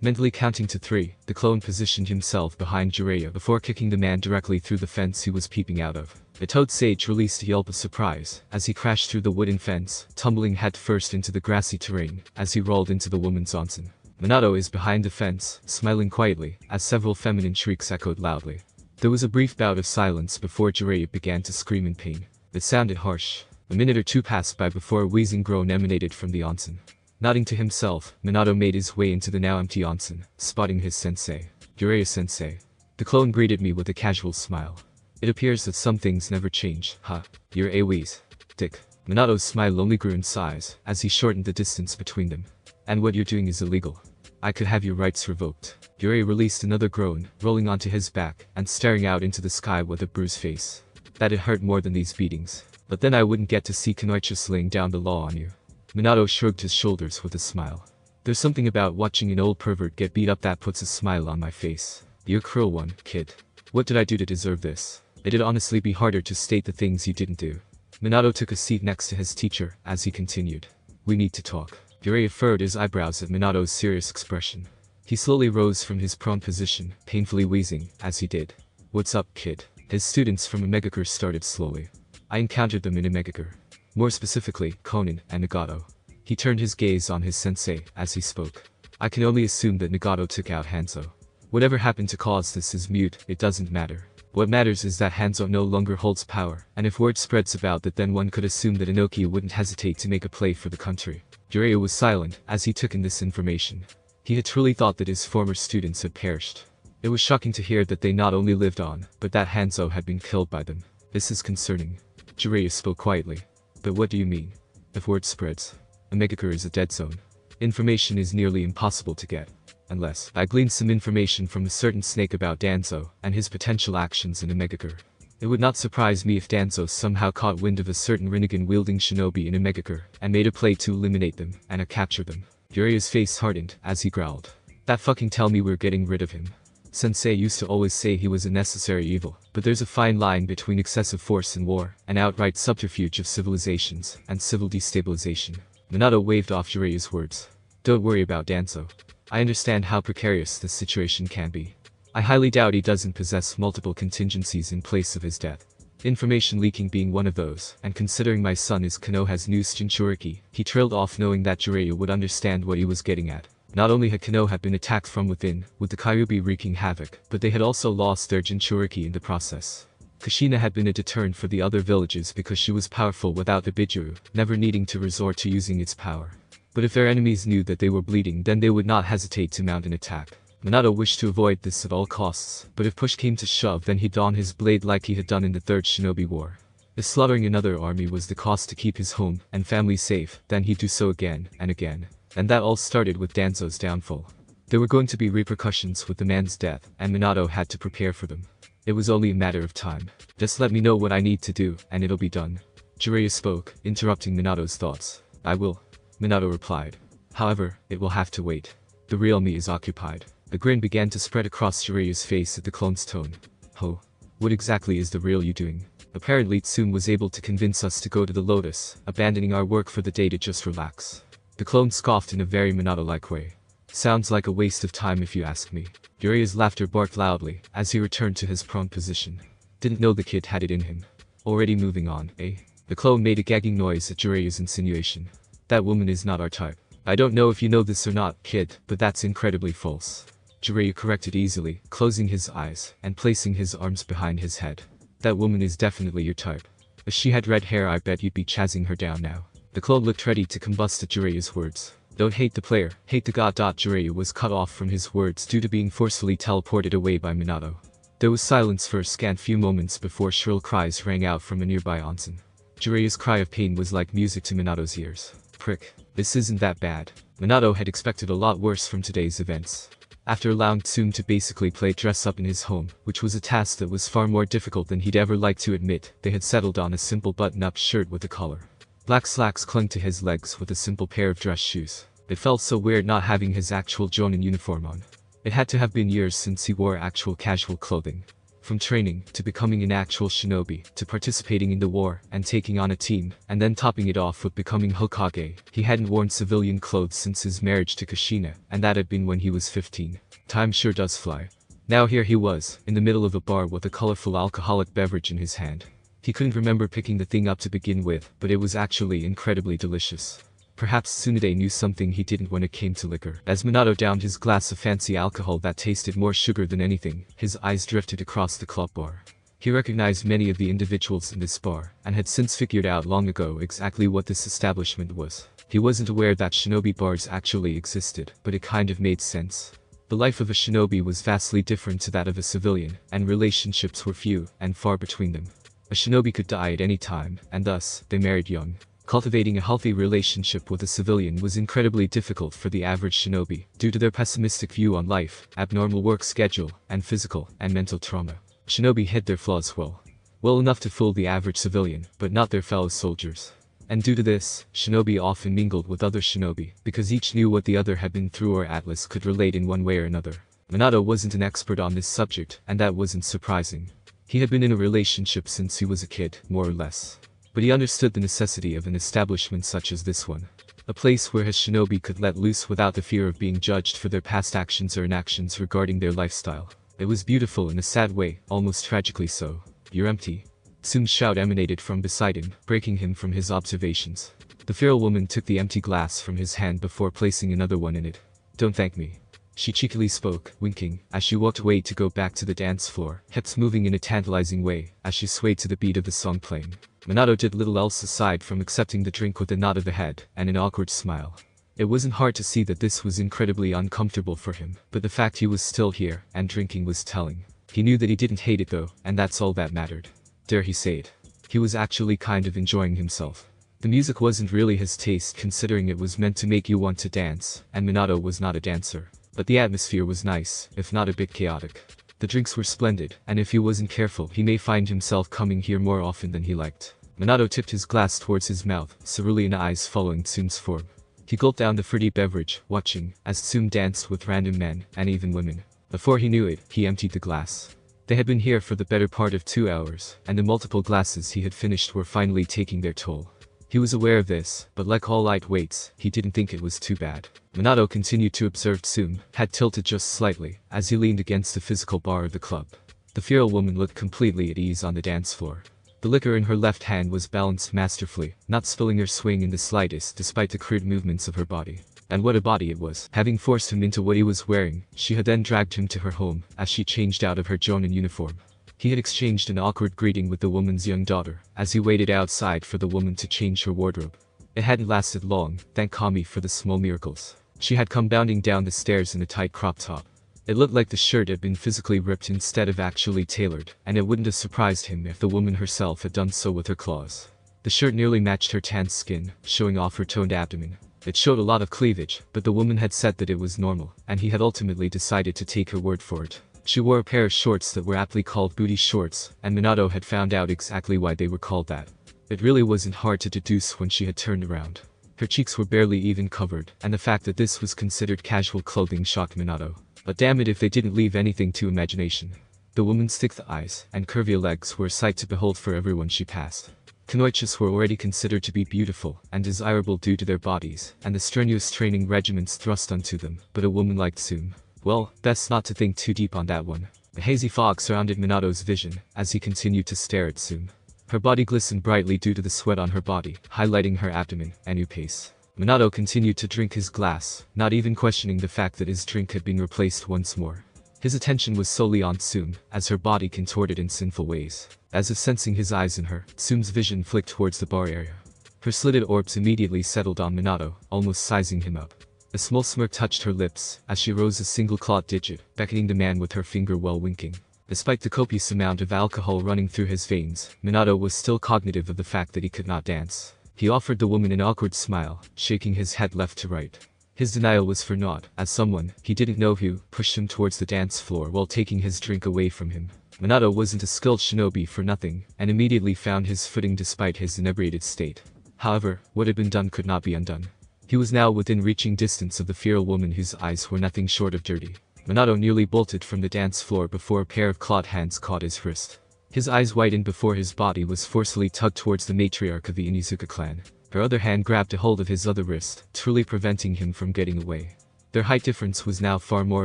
Mentally counting to 3, the clone positioned himself behind Jiraiya before kicking the man directly through the fence he was peeping out of. The toad sage released a yelp of surprise, as he crashed through the wooden fence, tumbling headfirst into the grassy terrain, as he rolled into the woman's onsen. Minato is behind the fence, smiling quietly, as several feminine shrieks echoed loudly. There was a brief bout of silence before Jiraiya began to scream in pain. It sounded harsh. A minute or two passed by before a wheezing groan emanated from the onsen. Nodding to himself, Minato made his way into the now empty onsen, spotting his sensei. Jiraiya-sensei. The clone greeted me with a casual smile. It appears that some things never change, huh? You're a wheeze. Dick. Minato's smile only grew in size, as he shortened the distance between them. And what you're doing is illegal. I could have your rights revoked. Jiraiya released another groan, rolling onto his back, and staring out into the sky with a bruised face. That'd hurt more than these beatings. But then I wouldn't get to see Kunoichi laying down the law on you. Minato shrugged his shoulders with a smile. There's something about watching an old pervert get beat up that puts a smile on my face. You're a cruel one, kid. What did I do to deserve this? It'd honestly be harder to state the things you didn't do. Minato took a seat next to his teacher, as he continued. We need to talk. Jiraiya furrowed his eyebrows at Minato's serious expression. He slowly rose from his prone position, painfully wheezing, as he did. What's up, kid? His students from Imegakure started slowly. I encountered them in Imegakure. More specifically, Konan and Nagato. He turned his gaze on his sensei, as he spoke. I can only assume that Nagato took out Hanzo. Whatever happened to cause this is mute, it doesn't matter. What matters is that Hanzo no longer holds power, and if word spreads about that, then one could assume that Inoki wouldn't hesitate to make a play for the country. Jiraiya was silent, as he took in this information. He had truly thought that his former students had perished. It was shocking to hear that they not only lived on, but that Hanzo had been killed by them. This is concerning. Jiraiya spoke quietly. But what do you mean? If word spreads, a megacure is a dead zone. Information is nearly impossible to get. Unless I gleaned some information from a certain snake about Danzo and his potential actions in a megacure. It would not surprise me if Danzo somehow caught wind of a certain Rinnegan-wielding shinobi in a megacure and made a play to eliminate them and capture them. Jiraiya's face hardened as he growled. That fucking tell me we're getting rid of him. Sensei used to always say he was a necessary evil, but there's a fine line between excessive force in war and outright subterfuge of civilizations and civil destabilization. Minato waved off Jiraiya's words. Don't worry about Danzo. I understand how precarious this situation can be. I highly doubt he doesn't possess multiple contingencies in place of his death. Information leaking being one of those, and considering my son is Konoha's new Jinchuriki, he trailed off knowing that Jiraiya would understand what he was getting at. Not only had Konoha been attacked from within, with the Kyuubi wreaking havoc, but they had also lost their Jinchuriki in the process. Kushina had been a deterrent for the other villages because she was powerful without the Bijuu, never needing to resort to using its power. But if their enemies knew that they were bleeding, then they would not hesitate to mount an attack. Minato wished to avoid this at all costs, but if push came to shove, then he'd don his blade like he had done in the Third Shinobi War. If slaughtering another army was the cost to keep his home and family safe, then he'd do so again and again. And that all started with Danzo's downfall. There were going to be repercussions with the man's death, and Minato had to prepare for them. It was only a matter of time. Just let me know what I need to do, and it'll be done. Jiraiya spoke, interrupting Minato's thoughts. I will. Minato replied. However, it will have to wait. The real me is occupied. A grin began to spread across Jiraiya's face at the clone's tone. Ho. What exactly is the real you doing? Apparently Tsume was able to convince us to go to the Lotus, abandoning our work for the day to just relax. The clone scoffed in a very Minato-like way. Sounds like a waste of time if you ask me. Jiraiya's laughter barked loudly, as he returned to his prone position. Didn't know the kid had it in him. Already moving on, eh? The clone made a gagging noise at Jiraiya's insinuation. That woman is not our type. I don't know if you know this or not, kid, but that's incredibly false. Jiraiya corrected easily, closing his eyes, and placing his arms behind his head. That woman is definitely your type. If she had red hair, I bet you'd be chasing her down now. The clone looked ready to combust at Jiraiya's words. Don't hate the player, hate the god. Jiraiya was cut off from his words due to being forcefully teleported away by Minato. There was silence for a scant few moments before shrill cries rang out from a nearby onsen. Jiraiya's cry of pain was like music to Minato's ears. Prick. This isn't that bad. Minato had expected a lot worse from today's events. After allowing Tsume to basically play dress-up in his home, which was a task that was far more difficult than he'd ever like to admit, they had settled on a simple button-up shirt with a collar. Black slacks clung to his legs with a simple pair of dress shoes. It felt so weird not having his actual Jonin uniform on. It had to have been years since he wore actual casual clothing. From training, to becoming an actual shinobi, to participating in the war, and taking on a team, and then topping it off with becoming Hokage, he hadn't worn civilian clothes since his marriage to Kushina, and that had been when he was 15. Time sure does fly. Now here he was, in the middle of a bar with a colorful alcoholic beverage in his hand. He couldn't remember picking the thing up to begin with, but it was actually incredibly delicious. Perhaps Tsunade knew something he didn't when it came to liquor. As Minato downed his glass of fancy alcohol that tasted more sugar than anything, his eyes drifted across the club bar. He recognized many of the individuals in this bar, and had since figured out long ago exactly what this establishment was. He wasn't aware that shinobi bars actually existed, but it kind of made sense. The life of a shinobi was vastly different to that of a civilian, and relationships were few and far between them. A shinobi could die at any time, and thus, they married young. Cultivating a healthy relationship with a civilian was incredibly difficult for the average shinobi, due to their pessimistic view on life, abnormal work schedule, and physical and mental trauma. Shinobi hid their flaws well enough to fool the average civilian, but not their fellow soldiers. And due to this, shinobi often mingled with other shinobi, because each knew what the other had been through or at least could relate in one way or another. Minato wasn't an expert on this subject, and that wasn't surprising. He had been in a relationship since he was a kid, more or less. But he understood the necessity of an establishment such as this one. A place where his shinobi could let loose without the fear of being judged for their past actions or inactions regarding their lifestyle. It was beautiful in a sad way, almost tragically so. You're empty. Tsume's shout emanated from beside him, breaking him from his observations. The feral woman took the empty glass from his hand before placing another one in it. Don't thank me. She cheekily spoke, winking, as she walked away to go back to the dance floor, hips moving in a tantalizing way, as she swayed to the beat of the song playing. Minato did little else aside from accepting the drink with a nod of the head, and an awkward smile. It wasn't hard to see that this was incredibly uncomfortable for him, but the fact he was still here and drinking was telling. He knew that he didn't hate it though, and that's all that mattered. Dare he say it. He was actually kind of enjoying himself. The music wasn't really his taste considering it was meant to make you want to dance, and Minato was not a dancer. But the atmosphere was nice, if not a bit chaotic. The drinks were splendid, and if he wasn't careful he may find himself coming here more often than he liked. Minato tipped his glass towards his mouth, cerulean eyes following Tsume's form. He gulped down the fruity beverage, watching as Tsume danced with random men, and even women. Before he knew it, he emptied the glass. They had been here for the better part of 2 hours, and the multiple glasses he had finished were finally taking their toll. He was aware of this, but like all lightweights, he didn't think it was too bad. Minato continued to observe Tsume, had tilted just slightly, as he leaned against the physical bar of the club. The feral woman looked completely at ease on the dance floor. The liquor in her left hand was balanced masterfully, not spilling or swaying in the slightest despite the crude movements of her body. And what a body it was. Having forced him into what he was wearing, she had then dragged him to her home, as she changed out of her Jonin uniform. He had exchanged an awkward greeting with the woman's young daughter, as he waited outside for the woman to change her wardrobe. It hadn't lasted long, thank Kami for the small miracles. She had come bounding down the stairs in a tight crop top. It looked like the shirt had been physically ripped instead of actually tailored, and it wouldn't have surprised him if the woman herself had done so with her claws. The shirt nearly matched her tanned skin, showing off her toned abdomen. It showed a lot of cleavage, but the woman had said that it was normal, and he had ultimately decided to take her word for it. She wore a pair of shorts that were aptly called booty shorts, and Minato had found out exactly why they were called that. It really wasn't hard to deduce when she had turned around. Her cheeks were barely even covered, and the fact that this was considered casual clothing shocked Minato. But damn it if they didn't leave anything to imagination. The woman's thick thighs and curvy legs were a sight to behold for everyone she passed. Kunoichis were already considered to be beautiful and desirable due to their bodies, and the strenuous training regimens thrust onto them, but a woman like Tsume. Well, best not to think too deep on that one. A hazy fog surrounded Minato's vision, as he continued to stare at Tsume. Her body glistened brightly due to the sweat on her body, highlighting her abdomen, and her pace. Minato continued to drink his glass, not even questioning the fact that his drink had been replaced once more. His attention was solely on Tsume, as her body contorted in sinful ways. As if sensing his eyes in her, Tsume's vision flicked towards the bar area. Her slitted orbs immediately settled on Minato, almost sizing him up. A small smirk touched her lips, as she rose a single clawed digit, beckoning the man with her finger while winking. Despite the copious amount of alcohol running through his veins, Minato was still cognitive of the fact that he could not dance. He offered the woman an awkward smile, shaking his head left to right. His denial was for naught, as someone, he didn't know who, pushed him towards the dance floor while taking his drink away from him. Minato wasn't a skilled shinobi for nothing, and immediately found his footing despite his inebriated state. However, what had been done could not be undone. He was now within reaching distance of the feral woman whose eyes were nothing short of dirty. Minato nearly bolted from the dance floor before a pair of clawed hands caught his wrist. His eyes widened before his body was forcefully tugged towards the matriarch of the Inizuka clan. Her other hand grabbed a hold of his other wrist, truly preventing him from getting away. Their height difference was now far more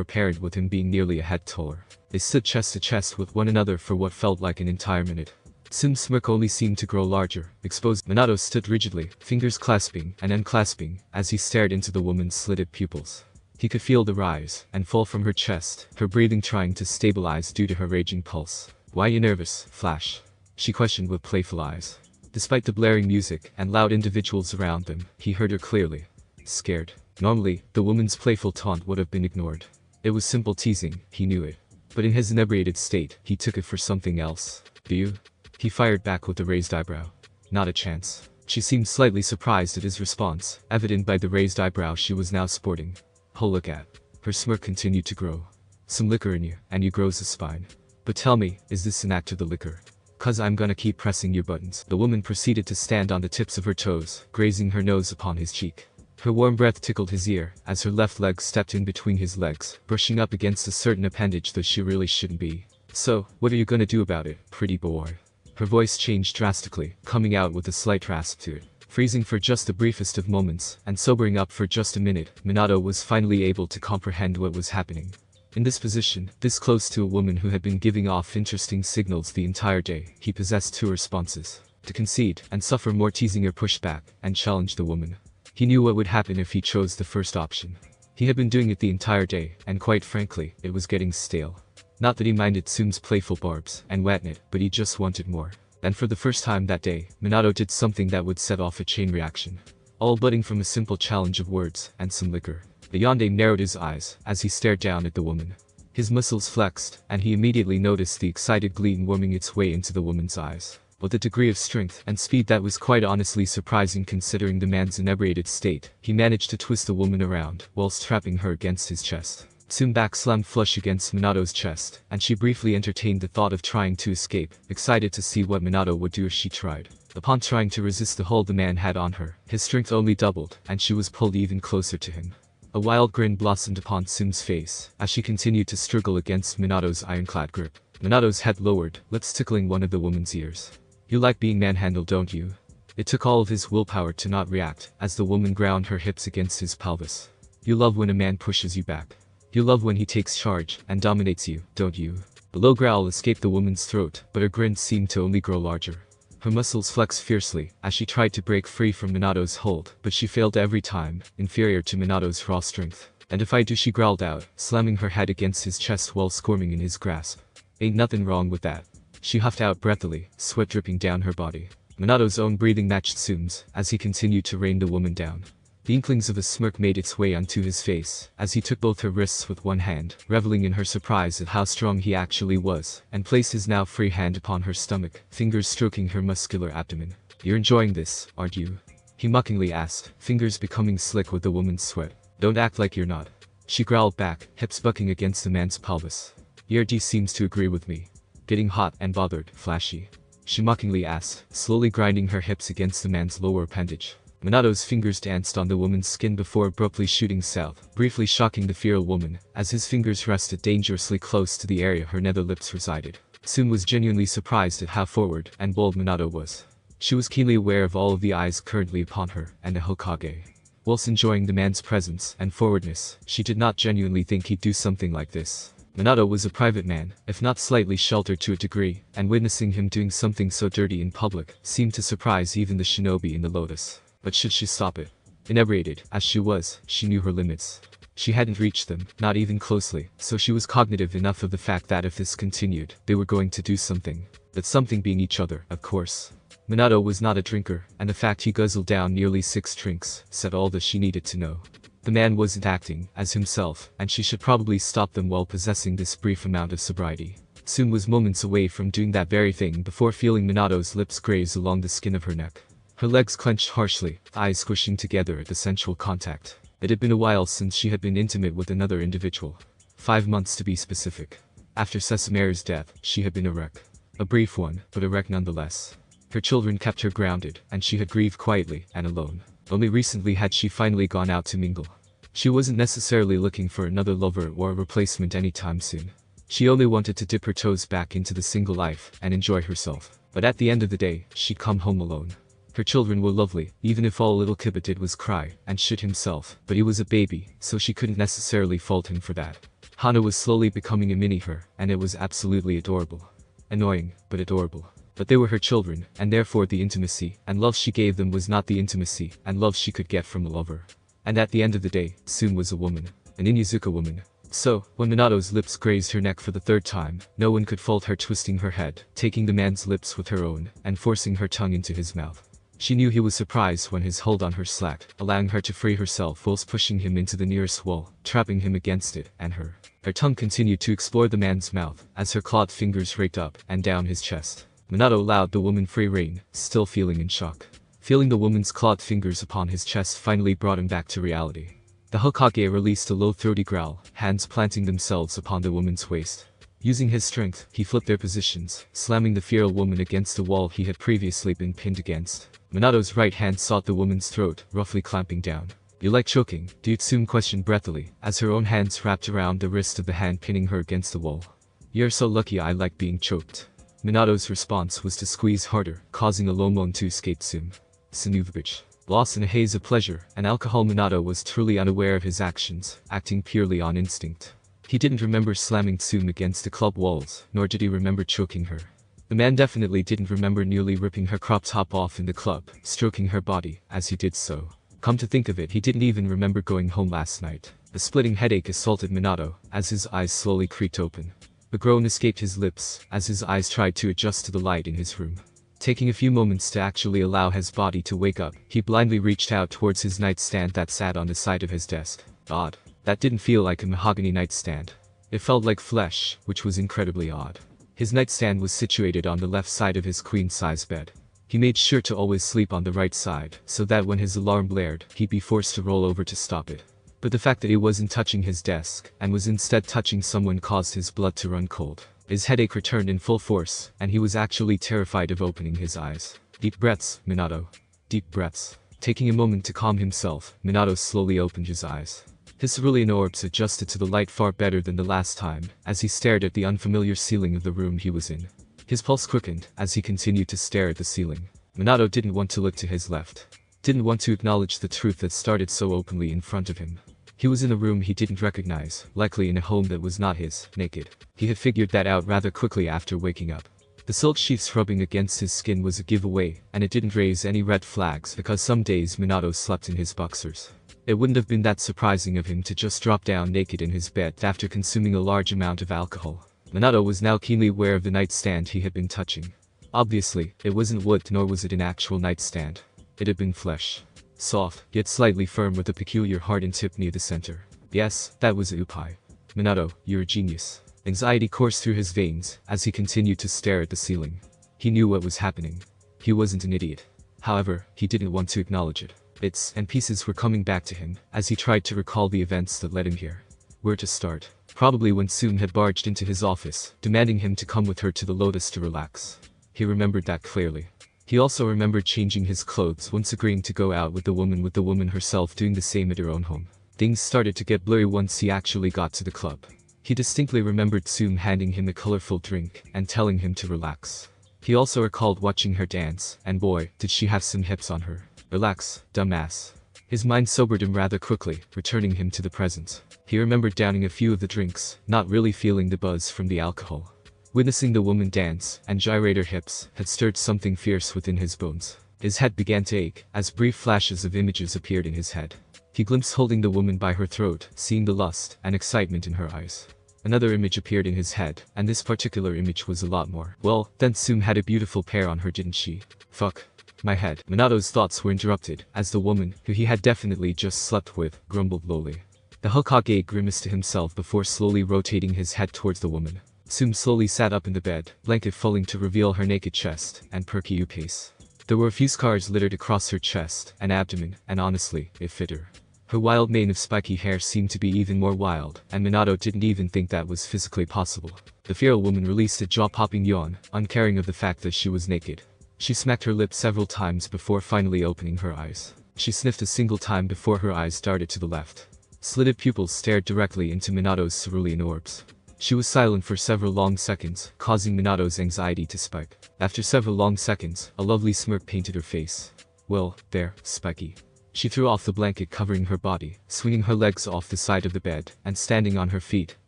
apparent with him being nearly a head taller. They stood chest to chest with one another for what felt like an entire minute. Tsume's smirk only seemed to grow larger, exposed. Minato stood rigidly, fingers clasping and unclasping, as he stared into the woman's slitted pupils. He could feel the rise and fall from her chest, her breathing trying to stabilize due to her raging pulse. "Why you nervous, Flash?" she questioned with playful eyes. Despite the blaring music and loud individuals around them, he heard her clearly. Scared. Normally, the woman's playful taunt would have been ignored. It was simple teasing, he knew it. But in his inebriated state, he took it for something else. "Do you?" He fired back with a raised eyebrow. "Not a chance." She seemed slightly surprised at his response, evident by the raised eyebrow she was now sporting. "Oh look at." Her smirk continued to grow. "Some liquor in you, and you grows a spine. But tell me, is this an act of the liquor? 'Cause I'm gonna keep pressing your buttons." The woman proceeded to stand on the tips of her toes, grazing her nose upon his cheek. Her warm breath tickled his ear, as her left leg stepped in between his legs, brushing up against a certain appendage that she really shouldn't be. "So, what are you gonna do about it, pretty boy?" Her voice changed drastically, coming out with a slight rasp to it. Freezing for just the briefest of moments, and sobering up for just a minute, Minato was finally able to comprehend what was happening. In this position, this close to a woman who had been giving off interesting signals the entire day, he possessed two responses: to concede and suffer more teasing or pushback, and challenge the woman. He knew what would happen if he chose the first option. He had been doing it the entire day, and quite frankly, it was getting stale. Not that he minded Tsume's playful barbs and whatnot, but he just wanted more. And for the first time that day, Minato did something that would set off a chain reaction. all budding from a simple challenge of words and some liquor. The yonde narrowed his eyes as he stared down at the woman. His muscles flexed, and he immediately noticed the excited gleam worming its way into the woman's eyes. With a degree of strength and speed that was quite honestly surprising considering the man's inebriated state, he managed to twist the woman around, whilst trapping her against his chest. Tsume back-slammed flush against Minato's chest, and she briefly entertained the thought of trying to escape, excited to see what Minato would do if she tried. Upon trying to resist the hold the man had on her, his strength only doubled, and she was pulled even closer to him. A wild grin blossomed upon Tsume's face, as she continued to struggle against Minato's ironclad grip. Minato's head lowered, lips tickling one of the woman's ears. "You like being manhandled, don't you?" It took all of his willpower to not react, as the woman ground her hips against his pelvis. "You love when a man pushes you back. You love when he takes charge and dominates you, don't you?" A low growl escaped the woman's throat, but her grin seemed to only grow larger. Her muscles flexed fiercely as she tried to break free from Minato's hold, but she failed every time, inferior to Minato's raw strength. "And if I do," she growled out, slamming her head against his chest while squirming in his grasp. "Ain't nothing wrong with that." She huffed out breathily, sweat dripping down her body. Minato's own breathing matched Tsume's as he continued to rain the woman down. The inklings of a smirk made its way onto his face, as he took both her wrists with one hand, reveling in her surprise at how strong he actually was, and placed his now free hand upon her stomach, fingers stroking her muscular abdomen. "You're enjoying this, aren't you?" he mockingly asked, fingers becoming slick with the woman's sweat. "Don't act like you're not." She growled back, hips bucking against the man's pelvis. "ERD seems to agree with me. Getting hot and bothered, flashy?" she mockingly asked, slowly grinding her hips against the man's lower appendage. Minato's fingers danced on the woman's skin before abruptly shooting south, briefly shocking the feral woman, as his fingers rested dangerously close to the area her nether lips resided. Tsume was genuinely surprised at how forward and bold Minato was. She was keenly aware of all of the eyes currently upon her and the Hokage. Whilst enjoying the man's presence and forwardness, she did not genuinely think he'd do something like this. Minato was a private man, if not slightly sheltered to a degree, and witnessing him doing something so dirty in public seemed to surprise even the shinobi in the Lotus. But should she stop it? Inebriated, as she was, she knew her limits. She hadn't reached them, not even closely, so she was cognitive enough of the fact that if this continued, they were going to do something. That something being each other, of course. Minato was not a drinker, and the fact he guzzled down nearly 6 drinks said all that she needed to know. The man wasn't acting as himself, and she should probably stop them while possessing this brief amount of sobriety. Tsume was moments away from doing that very thing before feeling Minato's lips graze along the skin of her neck. Her legs clenched harshly, eyes squishing together at the sensual contact. It had been a while since she had been intimate with another individual. 5 months to be specific. After Sesamere's death, she had been a wreck. A brief one, but a wreck nonetheless. Her children kept her grounded, and she had grieved quietly and alone. Only recently had she finally gone out to mingle. She wasn't necessarily looking for another lover or a replacement anytime soon. She only wanted to dip her toes back into the single life and enjoy herself. But at the end of the day, she'd come home alone. Her children were lovely, even if all little Kibba did was cry and shit himself, but he was a baby, so she couldn't necessarily fault him for that. Hana was slowly becoming a mini-her, and it was absolutely adorable. Annoying, but adorable. But they were her children, and therefore the intimacy and love she gave them was not the intimacy and love she could get from a lover. And at the end of the day, Tsume was a woman. An Inuzuka woman. So, when Minato's lips grazed her neck for the 3rd time, no one could fault her twisting her head, taking the man's lips with her own, and forcing her tongue into his mouth. She knew he was surprised when his hold on her slacked, allowing her to free herself whilst pushing him into the nearest wall, trapping him against it and her. Her tongue continued to explore the man's mouth, as her clawed fingers raked up and down his chest. Minato allowed the woman free rein, still feeling in shock. Feeling the woman's clawed fingers upon his chest finally brought him back to reality. The Hokage released a low throaty growl, hands planting themselves upon the woman's waist. Using his strength, he flipped their positions, slamming the feral woman against the wall he had previously been pinned against. Minato's right hand sought the woman's throat, roughly clamping down. "You like choking, do you?" Tsume questioned breathily, as her own hands wrapped around the wrist of the hand pinning her against the wall. "You're so lucky I like being choked." Minato's response was to squeeze harder, causing a low moan to escape Tsume. Sinuvich. Lost in a haze of pleasure and alcohol, Minato was truly unaware of his actions, acting purely on instinct. He didn't remember slamming Tsume against the club walls, nor did he remember choking her. The man definitely didn't remember nearly ripping her crop top off in the club, stroking her body as he did so. Come to think of it, he didn't even remember going home last night. A splitting headache assaulted Minato, as his eyes slowly creaked open. A groan escaped his lips, as his eyes tried to adjust to the light in his room. Taking a few moments to actually allow his body to wake up, he blindly reached out towards his nightstand that sat on the side of his desk. Odd. That didn't feel like a mahogany nightstand. It felt like flesh, which was incredibly odd. His nightstand was situated on the left side of his queen-size bed. He made sure to always sleep on the right side, so that when his alarm blared, he'd be forced to roll over to stop it. But the fact that he wasn't touching his desk, and was instead touching someone caused his blood to run cold. His headache returned in full force, and he was actually terrified of opening his eyes. Deep breaths, Minato. Deep breaths. Taking a moment to calm himself, Minato slowly opened his eyes. His cerulean orbs adjusted to the light far better than the last time, as he stared at the unfamiliar ceiling of the room he was in. His pulse quickened, as he continued to stare at the ceiling. Minato didn't want to look to his left. Didn't want to acknowledge the truth that started so openly in front of him. He was in a room he didn't recognize, likely in a home that was not his, naked. He had figured that out rather quickly after waking up. The silk sheaths rubbing against his skin was a giveaway, and it didn't raise any red flags because some days Minato slept in his boxers. It wouldn't have been that surprising of him to just drop down naked in his bed after consuming a large amount of alcohol. Minato was now keenly aware of the nightstand he had been touching. Obviously, it wasn't wood nor was it an actual nightstand. It had been flesh. Soft, yet slightly firm with a peculiar hardened tip near the center. Yes, that was Upai. Minato, you're a genius. Anxiety coursed through his veins as he continued to stare at the ceiling. He knew what was happening. He wasn't an idiot. However, he didn't want to acknowledge it. Bits and pieces were coming back to him as he tried to recall the events that led him here. Where to start? Probably when Tsume had barged into his office, demanding him to come with her to the Lotus to relax. He remembered that clearly. He also remembered changing his clothes once agreeing to go out with the woman herself doing the same at her own home. Things started to get blurry once he actually got to the club. He distinctly remembered Tsume handing him a colorful drink and telling him to relax. He also recalled watching her dance, and boy, did she have some hips on her. Relax, dumbass. His mind sobered him rather quickly, returning him to the present. He remembered downing a few of the drinks, not really feeling the buzz from the alcohol. Witnessing the woman dance and gyrate her hips had stirred something fierce within his bones. His head began to ache, as brief flashes of images appeared in his head. He glimpsed holding the woman by her throat, seeing the lust and excitement in her eyes. Another image appeared in his head, and this particular image was a lot more. Well, then Tsume had a beautiful pair on her, didn't she? Fuck. My head. Minato's thoughts were interrupted, as the woman, who he had definitely just slept with, grumbled lowly. The Hokage grimaced to himself before slowly rotating his head towards the woman. Tsume slowly sat up in the bed, blanket falling to reveal her naked chest and perky face. There were a few scars littered across her chest and abdomen, and honestly, it fit her. Her wild mane of spiky hair seemed to be even more wild, and Minato didn't even think that was physically possible. The feral woman released a jaw-popping yawn, uncaring of the fact that she was naked. She smacked her lips several times before finally opening her eyes. She sniffed a single time before her eyes darted to the left. Slitted pupils stared directly into Minato's cerulean orbs. She was silent for several long seconds, causing Minato's anxiety to spike. After several long seconds, a lovely smirk painted her face. Well, there, Spiky. She threw off the blanket covering her body, swinging her legs off the side of the bed, and standing on her feet,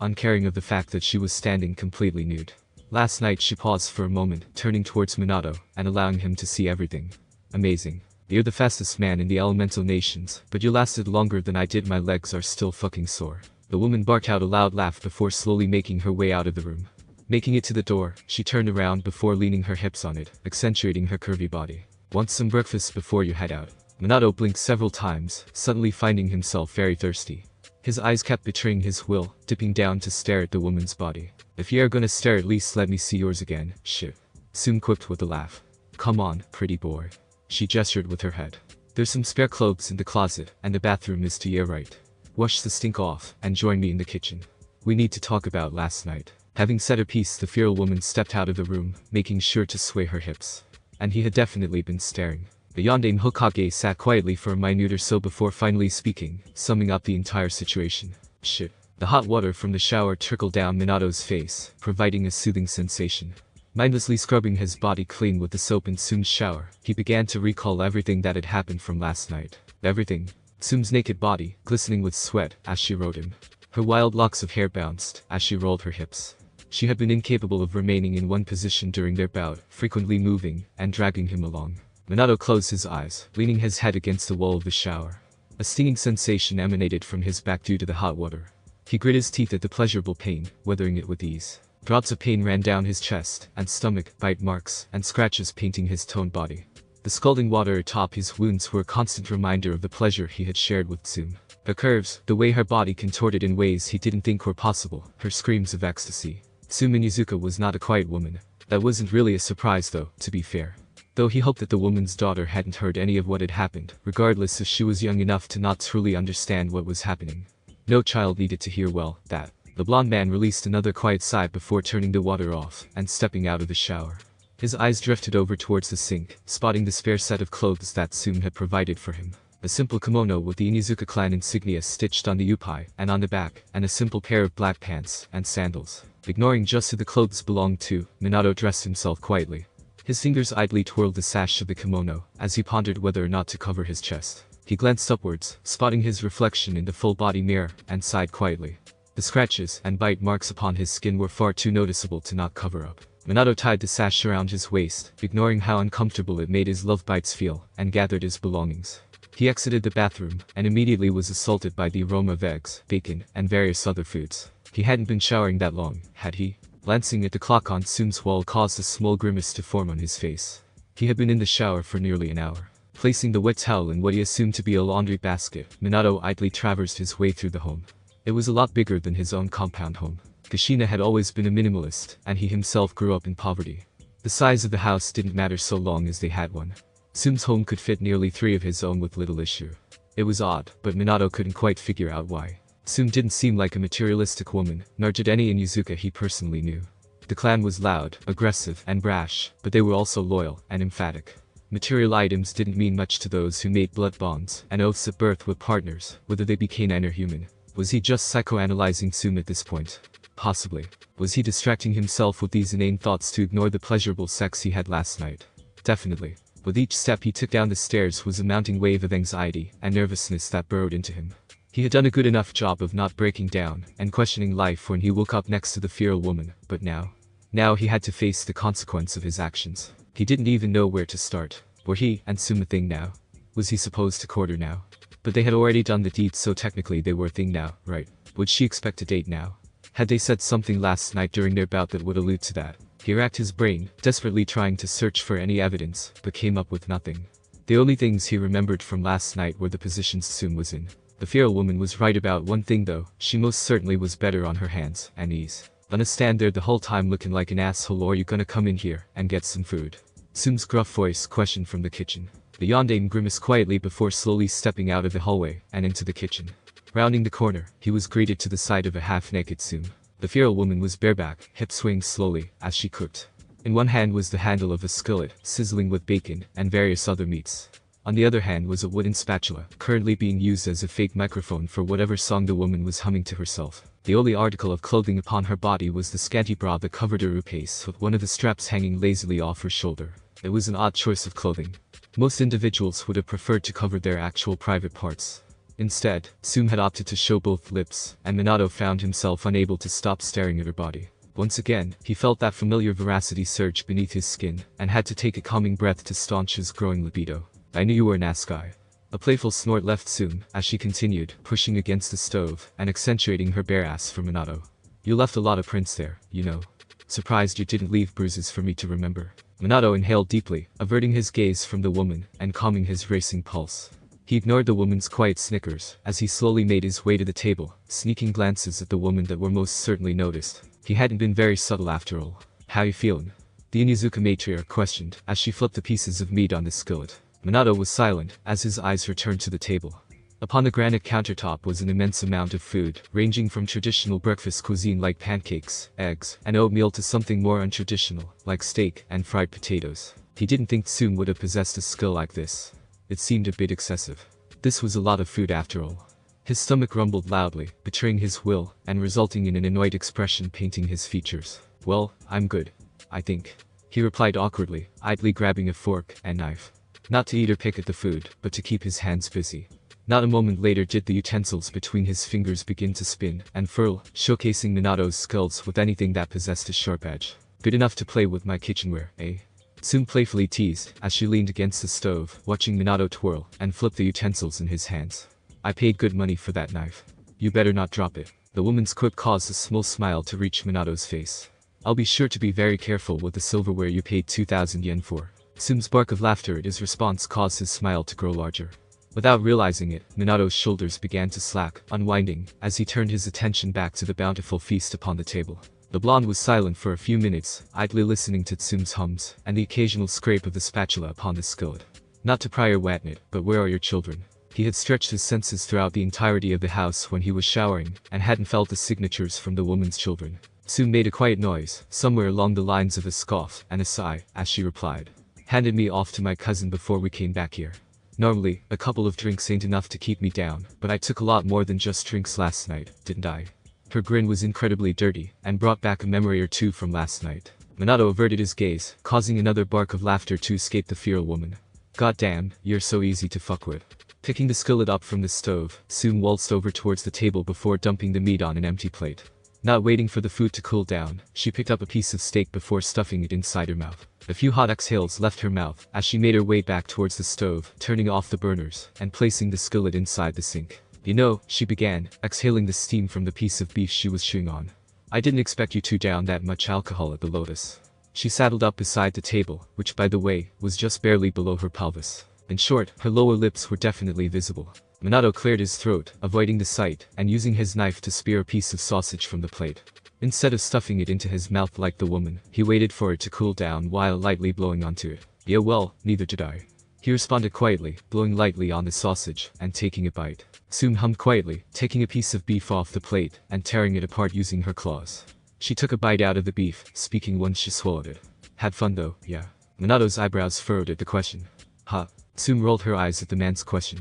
uncaring of the fact that she was standing completely nude. Last night she paused for a moment, turning towards Minato, and allowing him to see everything. Amazing. You're the fastest man in the elemental nations, but you lasted longer than I did. My legs are still fucking sore. The woman barked out a loud laugh before slowly making her way out of the room. Making it to the door, she turned around before leaning her hips on it, accentuating her curvy body. Want some breakfast before you head out? Minato blinked several times, suddenly finding himself very thirsty. His eyes kept betraying his will, dipping down to stare at the woman's body. If you are gonna stare, at least let me see yours again, shit. Tsume quipped with a laugh. Come on, pretty boy. She gestured with her head. There's some spare clothes in the closet, and the bathroom is to your right. Wash the stink off, and join me in the kitchen. We need to talk about last night. Having said her piece, the feral woman stepped out of the room, making sure to sway her hips. And he had definitely been staring. The Yondaime Hokage sat quietly for a minute or so before finally speaking, summing up the entire situation. Shit. The hot water from the shower trickled down Minato's face, providing a soothing sensation. Mindlessly scrubbing his body clean with the soap in Tsume's shower, he began to recall everything that had happened from last night. Everything. Tsume's naked body, glistening with sweat, as she rode him. Her wild locks of hair bounced, as she rolled her hips. She had been incapable of remaining in one position during their bout, frequently moving, and dragging him along. Minato closed his eyes, leaning his head against the wall of the shower. A stinging sensation emanated from his back due to the hot water. He grit his teeth at the pleasurable pain, weathering it with ease. Drops of pain ran down his chest and stomach, bite marks and scratches painting his toned body. The scalding water atop his wounds were a constant reminder of the pleasure he had shared with Tsume. Her curves, the way her body contorted in ways he didn't think were possible, her screams of ecstasy. Tsume Nizuka was not a quiet woman. That wasn't really a surprise though, to be fair. Though he hoped that the woman's daughter hadn't heard any of what had happened, regardless if she was young enough to not truly understand what was happening. No child needed to hear that. The blonde man released another quiet sigh before turning the water off and stepping out of the shower. His eyes drifted over towards the sink, spotting the spare set of clothes that Tsume had provided for him. A simple kimono with the Inizuka clan insignia stitched on the yupai and on the back, and a simple pair of black pants and sandals. Ignoring just who the clothes belonged to, Minato dressed himself quietly. His fingers idly twirled the sash of the kimono as he pondered whether or not to cover his chest. He glanced upwards, spotting his reflection in the full-body mirror, and sighed quietly. The scratches and bite marks upon his skin were far too noticeable to not cover up. Minato tied the sash around his waist, ignoring how uncomfortable it made his love bites feel, and gathered his belongings. He exited the bathroom, and immediately was assaulted by the aroma of eggs, bacon, and various other foods. He hadn't been showering that long, had he? Glancing at the clock on Tsume's wall caused a small grimace to form on his face. He had been in the shower for nearly an hour. Placing the wet towel in what he assumed to be a laundry basket, Minato idly traversed his way through the home. It was a lot bigger than his own compound home. Kushina had always been a minimalist, and he himself grew up in poverty. The size of the house didn't matter so long as they had one. Tsume's home could fit nearly 3 of his own with little issue. It was odd, but Minato couldn't quite figure out why. Tsume didn't seem like a materialistic woman, nor did any in Yuzuka he personally knew. The clan was loud, aggressive, and brash, but they were also loyal and emphatic. Material items didn't mean much to those who made blood bonds and oaths at birth with partners, whether they became man or human. Was he just psychoanalyzing Tsume at this point? Possibly. Was he distracting himself with these inane thoughts to ignore the pleasurable sex he had last night? Definitely. With each step he took down the stairs was a mounting wave of anxiety and nervousness that burrowed into him. He had done a good enough job of not breaking down and questioning life when he woke up next to the feral woman, but now he had to face the consequence of his actions. He didn't even know where to start. Were he and Tsume a thing now? Was he supposed to court her now? But they had already done the deed, so technically they were a thing now, right? Would she expect a date now? Had they said something last night during their bout that would allude to that? He racked his brain, desperately trying to search for any evidence, but came up with nothing. The only things he remembered from last night were the positions Tsume was in. The feral woman was right about one thing though, she most certainly was better on her hands and knees. Gonna stand there the whole time looking like an asshole, or you gonna come in here and get some food? Tsume's gruff voice questioned from the kitchen. The yondaime grimaced quietly before slowly stepping out of the hallway and into the kitchen. Rounding the corner, he was greeted to the sight of a half-naked Tsume. The feral woman was bareback, hips swaying slowly as she cooked. In one hand was the handle of a skillet, sizzling with bacon and various other meats. On the other hand was a wooden spatula, currently being used as a fake microphone for whatever song the woman was humming to herself. The only article of clothing upon her body was the scanty bra that covered her upes, with one of the straps hanging lazily off her shoulder. It was an odd choice of clothing. Most individuals would have preferred to cover their actual private parts. Instead, Tsume had opted to show both lips, and Minato found himself unable to stop staring at her body. Once again, he felt that familiar veracity surge beneath his skin, and had to take a calming breath to staunch his growing libido. I knew you were an ass guy. A playful snort left Tsume as she continued, pushing against the stove and accentuating her bare ass for Minato. You left a lot of prints there, you know. Surprised you didn't leave bruises for me to remember. Minato inhaled deeply, averting his gaze from the woman and calming his racing pulse. He ignored the woman's quiet snickers as he slowly made his way to the table, sneaking glances at the woman that were most certainly noticed. He hadn't been very subtle after all. How you feelin'? The Inizuka matriarch questioned as she flipped the pieces of meat on the skillet. Minato was silent as his eyes returned to the table. Upon the granite countertop was an immense amount of food, ranging from traditional breakfast cuisine like pancakes, eggs, and oatmeal to something more untraditional, like steak and fried potatoes. He didn't think Tsume would have possessed a skill like this. It seemed a bit excessive. This was a lot of food after all. His stomach rumbled loudly, betraying his will, and resulting in an annoyed expression painting his features. Well, I'm good, I think. He replied awkwardly, idly grabbing a fork and knife. Not to eat or pick at the food, but to keep his hands busy. Not a moment later did the utensils between his fingers begin to spin and furl, showcasing Minato's skills with anything that possessed a sharp edge. Good enough to play with my kitchenware, eh? Tsume playfully teased as she leaned against the stove, watching Minato twirl and flip the utensils in his hands. I paid good money for that knife. You better not drop it. The woman's quip caused a small smile to reach Minato's face. I'll be sure to be very careful with the silverware you paid 2,000 yen for. Tsume's bark of laughter at his response caused his smile to grow larger. Without realizing it, Minato's shoulders began to slack, unwinding, as he turned his attention back to the bountiful feast upon the table. The blonde was silent for a few minutes, idly listening to Tsume's hums, and the occasional scrape of the spatula upon the skillet. Not to pry or wet it, but where are your children? He had stretched his senses throughout the entirety of the house when he was showering, and hadn't felt the signatures from the woman's children. Tsume made a quiet noise, somewhere along the lines of a scoff and a sigh, as she replied. Handed me off to my cousin before we came back here. Normally, a couple of drinks ain't enough to keep me down, but I took a lot more than just drinks last night, didn't I? Her grin was incredibly dirty, and brought back a memory or two from last night. Minato averted his gaze, causing another bark of laughter to escape the feral woman. God damn, you're so easy to fuck with. Picking the skillet up from the stove, Tsume waltzed over towards the table before dumping the meat on an empty plate. Not waiting for the food to cool down, she picked up a piece of steak before stuffing it inside her mouth. A few hot exhales left her mouth as she made her way back towards the stove, turning off the burners, and placing the skillet inside the sink. You know, she began, exhaling the steam from the piece of beef she was chewing on. I didn't expect you to down that much alcohol at the Lotus. She saddled up beside the table, which by the way, was just barely below her pelvis. In short, her lower lips were definitely visible. Minato cleared his throat, avoiding the sight, and using his knife to spear a piece of sausage from the plate. Instead of stuffing it into his mouth like the woman, he waited for it to cool down while lightly blowing onto it. Yeah well, neither did I. He responded quietly, blowing lightly on the sausage, and taking a bite. Tsume hummed quietly, taking a piece of beef off the plate, and tearing it apart using her claws. She took a bite out of the beef, speaking once she swallowed it. Had fun though, yeah. Minato's eyebrows furrowed at the question. Huh? Tsume rolled her eyes at the man's question.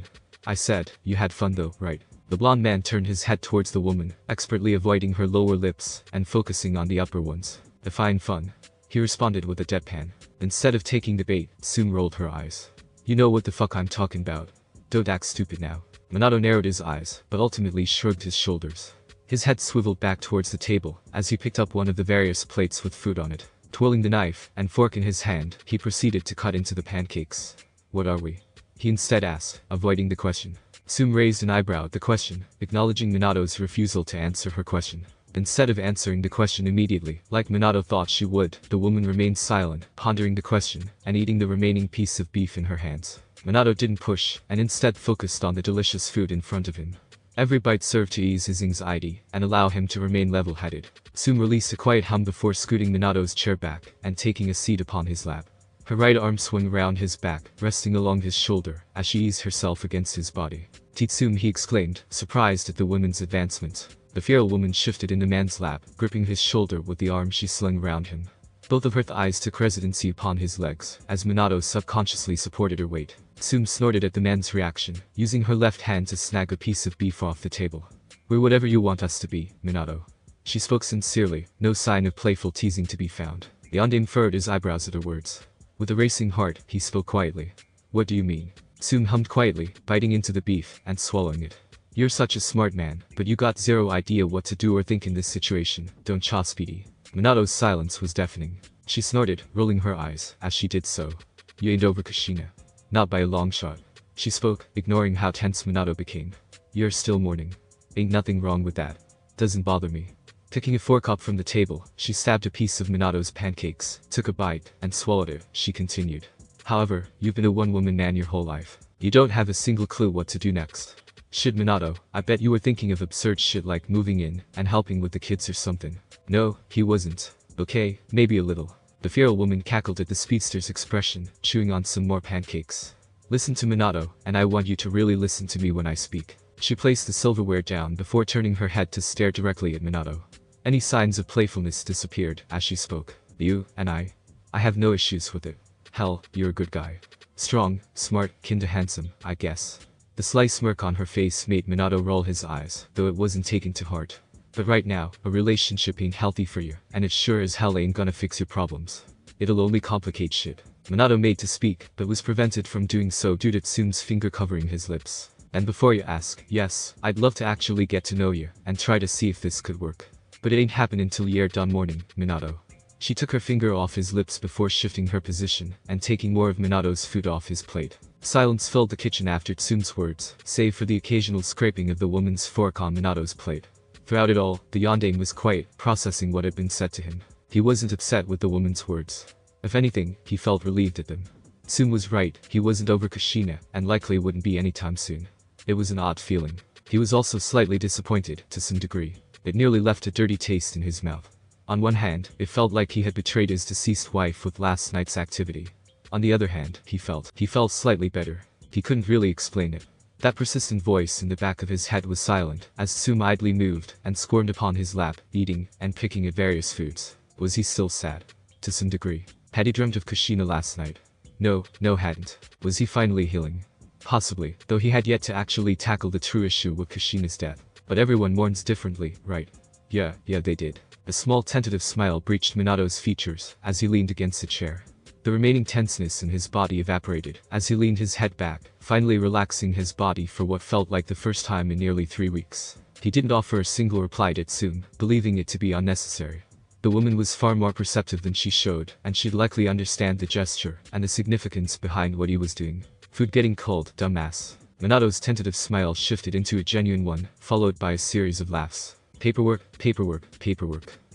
I said, you had fun though, right? The blonde man turned his head towards the woman, expertly avoiding her lower lips, and focusing on the upper ones. Define fun. He responded with a deadpan. Instead of taking the bait, Tsume rolled her eyes. You know what the fuck I'm talking about. Don't act stupid now. Minato narrowed his eyes, but ultimately shrugged his shoulders. His head swiveled back towards the table, as he picked up one of the various plates with food on it. Twirling the knife and fork in his hand, he proceeded to cut into the pancakes. What are we? He instead asked, avoiding the question. Tsume raised an eyebrow at the question, acknowledging Minato's refusal to answer her question. Instead of answering the question immediately, like Minato thought she would, the woman remained silent, pondering the question, and eating the remaining piece of beef in her hands. Minato didn't push, and instead focused on the delicious food in front of him. Every bite served to ease his anxiety, and allow him to remain level-headed. Tsume released a quiet hum before scooting Minato's chair back, and taking a seat upon his lap. Her right arm swung around his back, resting along his shoulder, as she eased herself against his body. Tsume, he exclaimed, surprised at the woman's advancement. The feral woman shifted in the man's lap, gripping his shoulder with the arm she slung around him. Both of her eyes took residency upon his legs, as Minato subconsciously supported her weight. Tsume snorted at the man's reaction, using her left hand to snag a piece of beef off the table. We're whatever you want us to be, Minato. She spoke sincerely, no sign of playful teasing to be found. The yandere furrowed his eyebrows at her words. With a racing heart, he spoke quietly. What do you mean? Tsume hummed quietly, biting into the beef, and swallowing it. You're such a smart man, but you got zero idea what to do or think in this situation, don't cha Speedy. Minato's silence was deafening. She snorted, rolling her eyes, as she did so. You ain't over Kushina. Not by a long shot. She spoke, ignoring how tense Minato became. You're still mourning. Ain't nothing wrong with that. Doesn't bother me. Picking a fork up from the table, she stabbed a piece of Minato's pancakes, took a bite, and swallowed it. She continued. However, you've been a one-woman man your whole life. You don't have a single clue what to do next. Shit Minato, I bet you were thinking of absurd shit like moving in, and helping with the kids or something. No, he wasn't. Okay, maybe a little. The feral woman cackled at the speedster's expression, chewing on some more pancakes. Listen to Minato, and I want you to really listen to me when I speak. She placed the silverware down before turning her head to stare directly at Minato. Any signs of playfulness disappeared as she spoke. You, and I have no issues with it. Hell, you're a good guy. Strong, smart, kinda handsome, I guess. The sly smirk on her face made Minato roll his eyes, though it wasn't taken to heart. But right now, a relationship ain't healthy for you, and it sure as hell ain't gonna fix your problems. It'll only complicate shit. Minato made to speak, but was prevented from doing so due to Tsume's finger covering his lips. And before you ask, yes, I'd love to actually get to know you, and try to see if this could work. But it ain't happen until you're done mourning, Minato. She took her finger off his lips before shifting her position, and taking more of Minato's food off his plate. Silence filled the kitchen after Tsume's words, save for the occasional scraping of the woman's fork on Minato's plate. Throughout it all, the yandere was quiet, processing what had been said to him. He wasn't upset with the woman's words. If anything, he felt relieved at them. Tsume was right, he wasn't over Kushina, and likely wouldn't be anytime soon. It was an odd feeling. He was also slightly disappointed, to some degree. It nearly left a dirty taste in his mouth. On one hand, it felt like he had betrayed his deceased wife with last night's activity. On the other hand, he felt slightly better. He couldn't really explain it. That persistent voice in the back of his head was silent, as Tsume idly moved and squirmed upon his lap, eating and picking at various foods. Was he still sad? To some degree. Had he dreamt of Kushina last night? No, hadn't. Was he finally healing? Possibly, though he had yet to actually tackle the true issue with Kushina's death. But everyone mourns differently, right? Yeah, they did. A small tentative smile breached Minato's features as he leaned against a chair. The remaining tenseness in his body evaporated as he leaned his head back, finally relaxing his body for what felt like the first time in nearly 3 weeks. He didn't offer a single reply to Tsume, believing it to be unnecessary. The woman was far more perceptive than she showed, and she'd likely understand the gesture and the significance behind what he was doing. Food getting cold, dumbass. Minato's tentative smile shifted into a genuine one, followed by a series of laughs. Paperwork.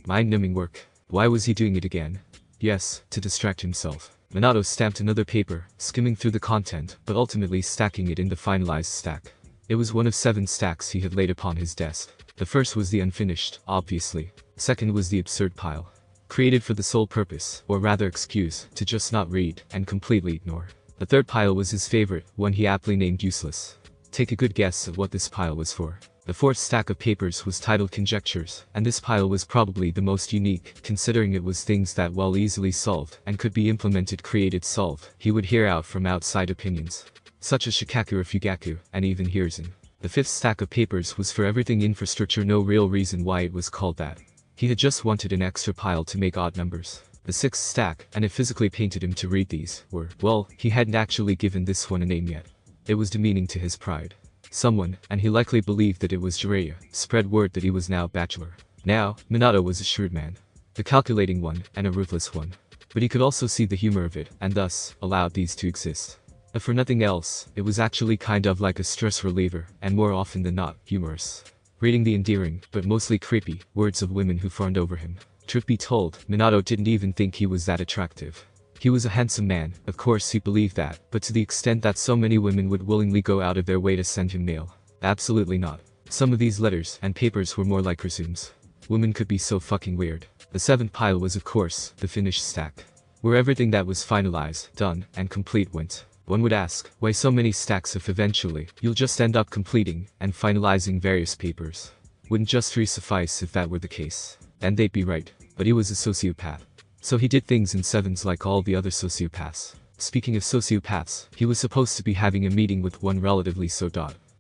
Mind-numbing work. Why was he doing it again? Yes, to distract himself. Minato stamped another paper, skimming through the content, but ultimately stacking it in the finalized stack. It was one of 7 stacks he had laid upon his desk. The first was the unfinished, obviously. Second was the absurd pile. Created for the sole purpose, or rather excuse, to just not read, and completely ignore. The third pile was his favorite, one he aptly named useless. Take a good guess at what this pile was for. The fourth stack of papers was titled Conjectures, and this pile was probably the most unique, considering it was things that while easily solved, and could be implemented solved, he would hear out from outside opinions. Such as Shikaku or Fugaku, and even Hiruzen. The fifth stack of papers was for everything infrastructure, no real reason why it was called that. He had just wanted an extra pile to make odd numbers. The sixth stack, and it physically painted him to read these, were, well, he hadn't actually given this one a name yet. It was demeaning to his pride. Someone, and he likely believed that it was Jiraiya, spread word that he was now bachelor. Now, Minato was a shrewd man. The calculating one, and a ruthless one. But he could also see the humor of it, and thus, allowed these to exist. If for nothing else, it was actually kind of like a stress reliever, and more often than not, humorous. Reading the endearing, but mostly creepy, words of women who fawned over him. Truth be told, Minato didn't even think he was that attractive. He was a handsome man, of course he believed that, but to the extent that so many women would willingly go out of their way to send him mail. Absolutely not. Some of these letters and papers were more like resumes. Women could be so fucking weird. The seventh pile was of course, the finished stack. Where everything that was finalized, done, and complete went. One would ask, why so many stacks if eventually, you'll just end up completing, and finalizing various papers? Wouldn't just 3 suffice if that were the case? And they'd be right. But he was a sociopath. So he did things in sevens like all the other sociopaths. Speaking of sociopaths, he was supposed to be having a meeting with one relatively so.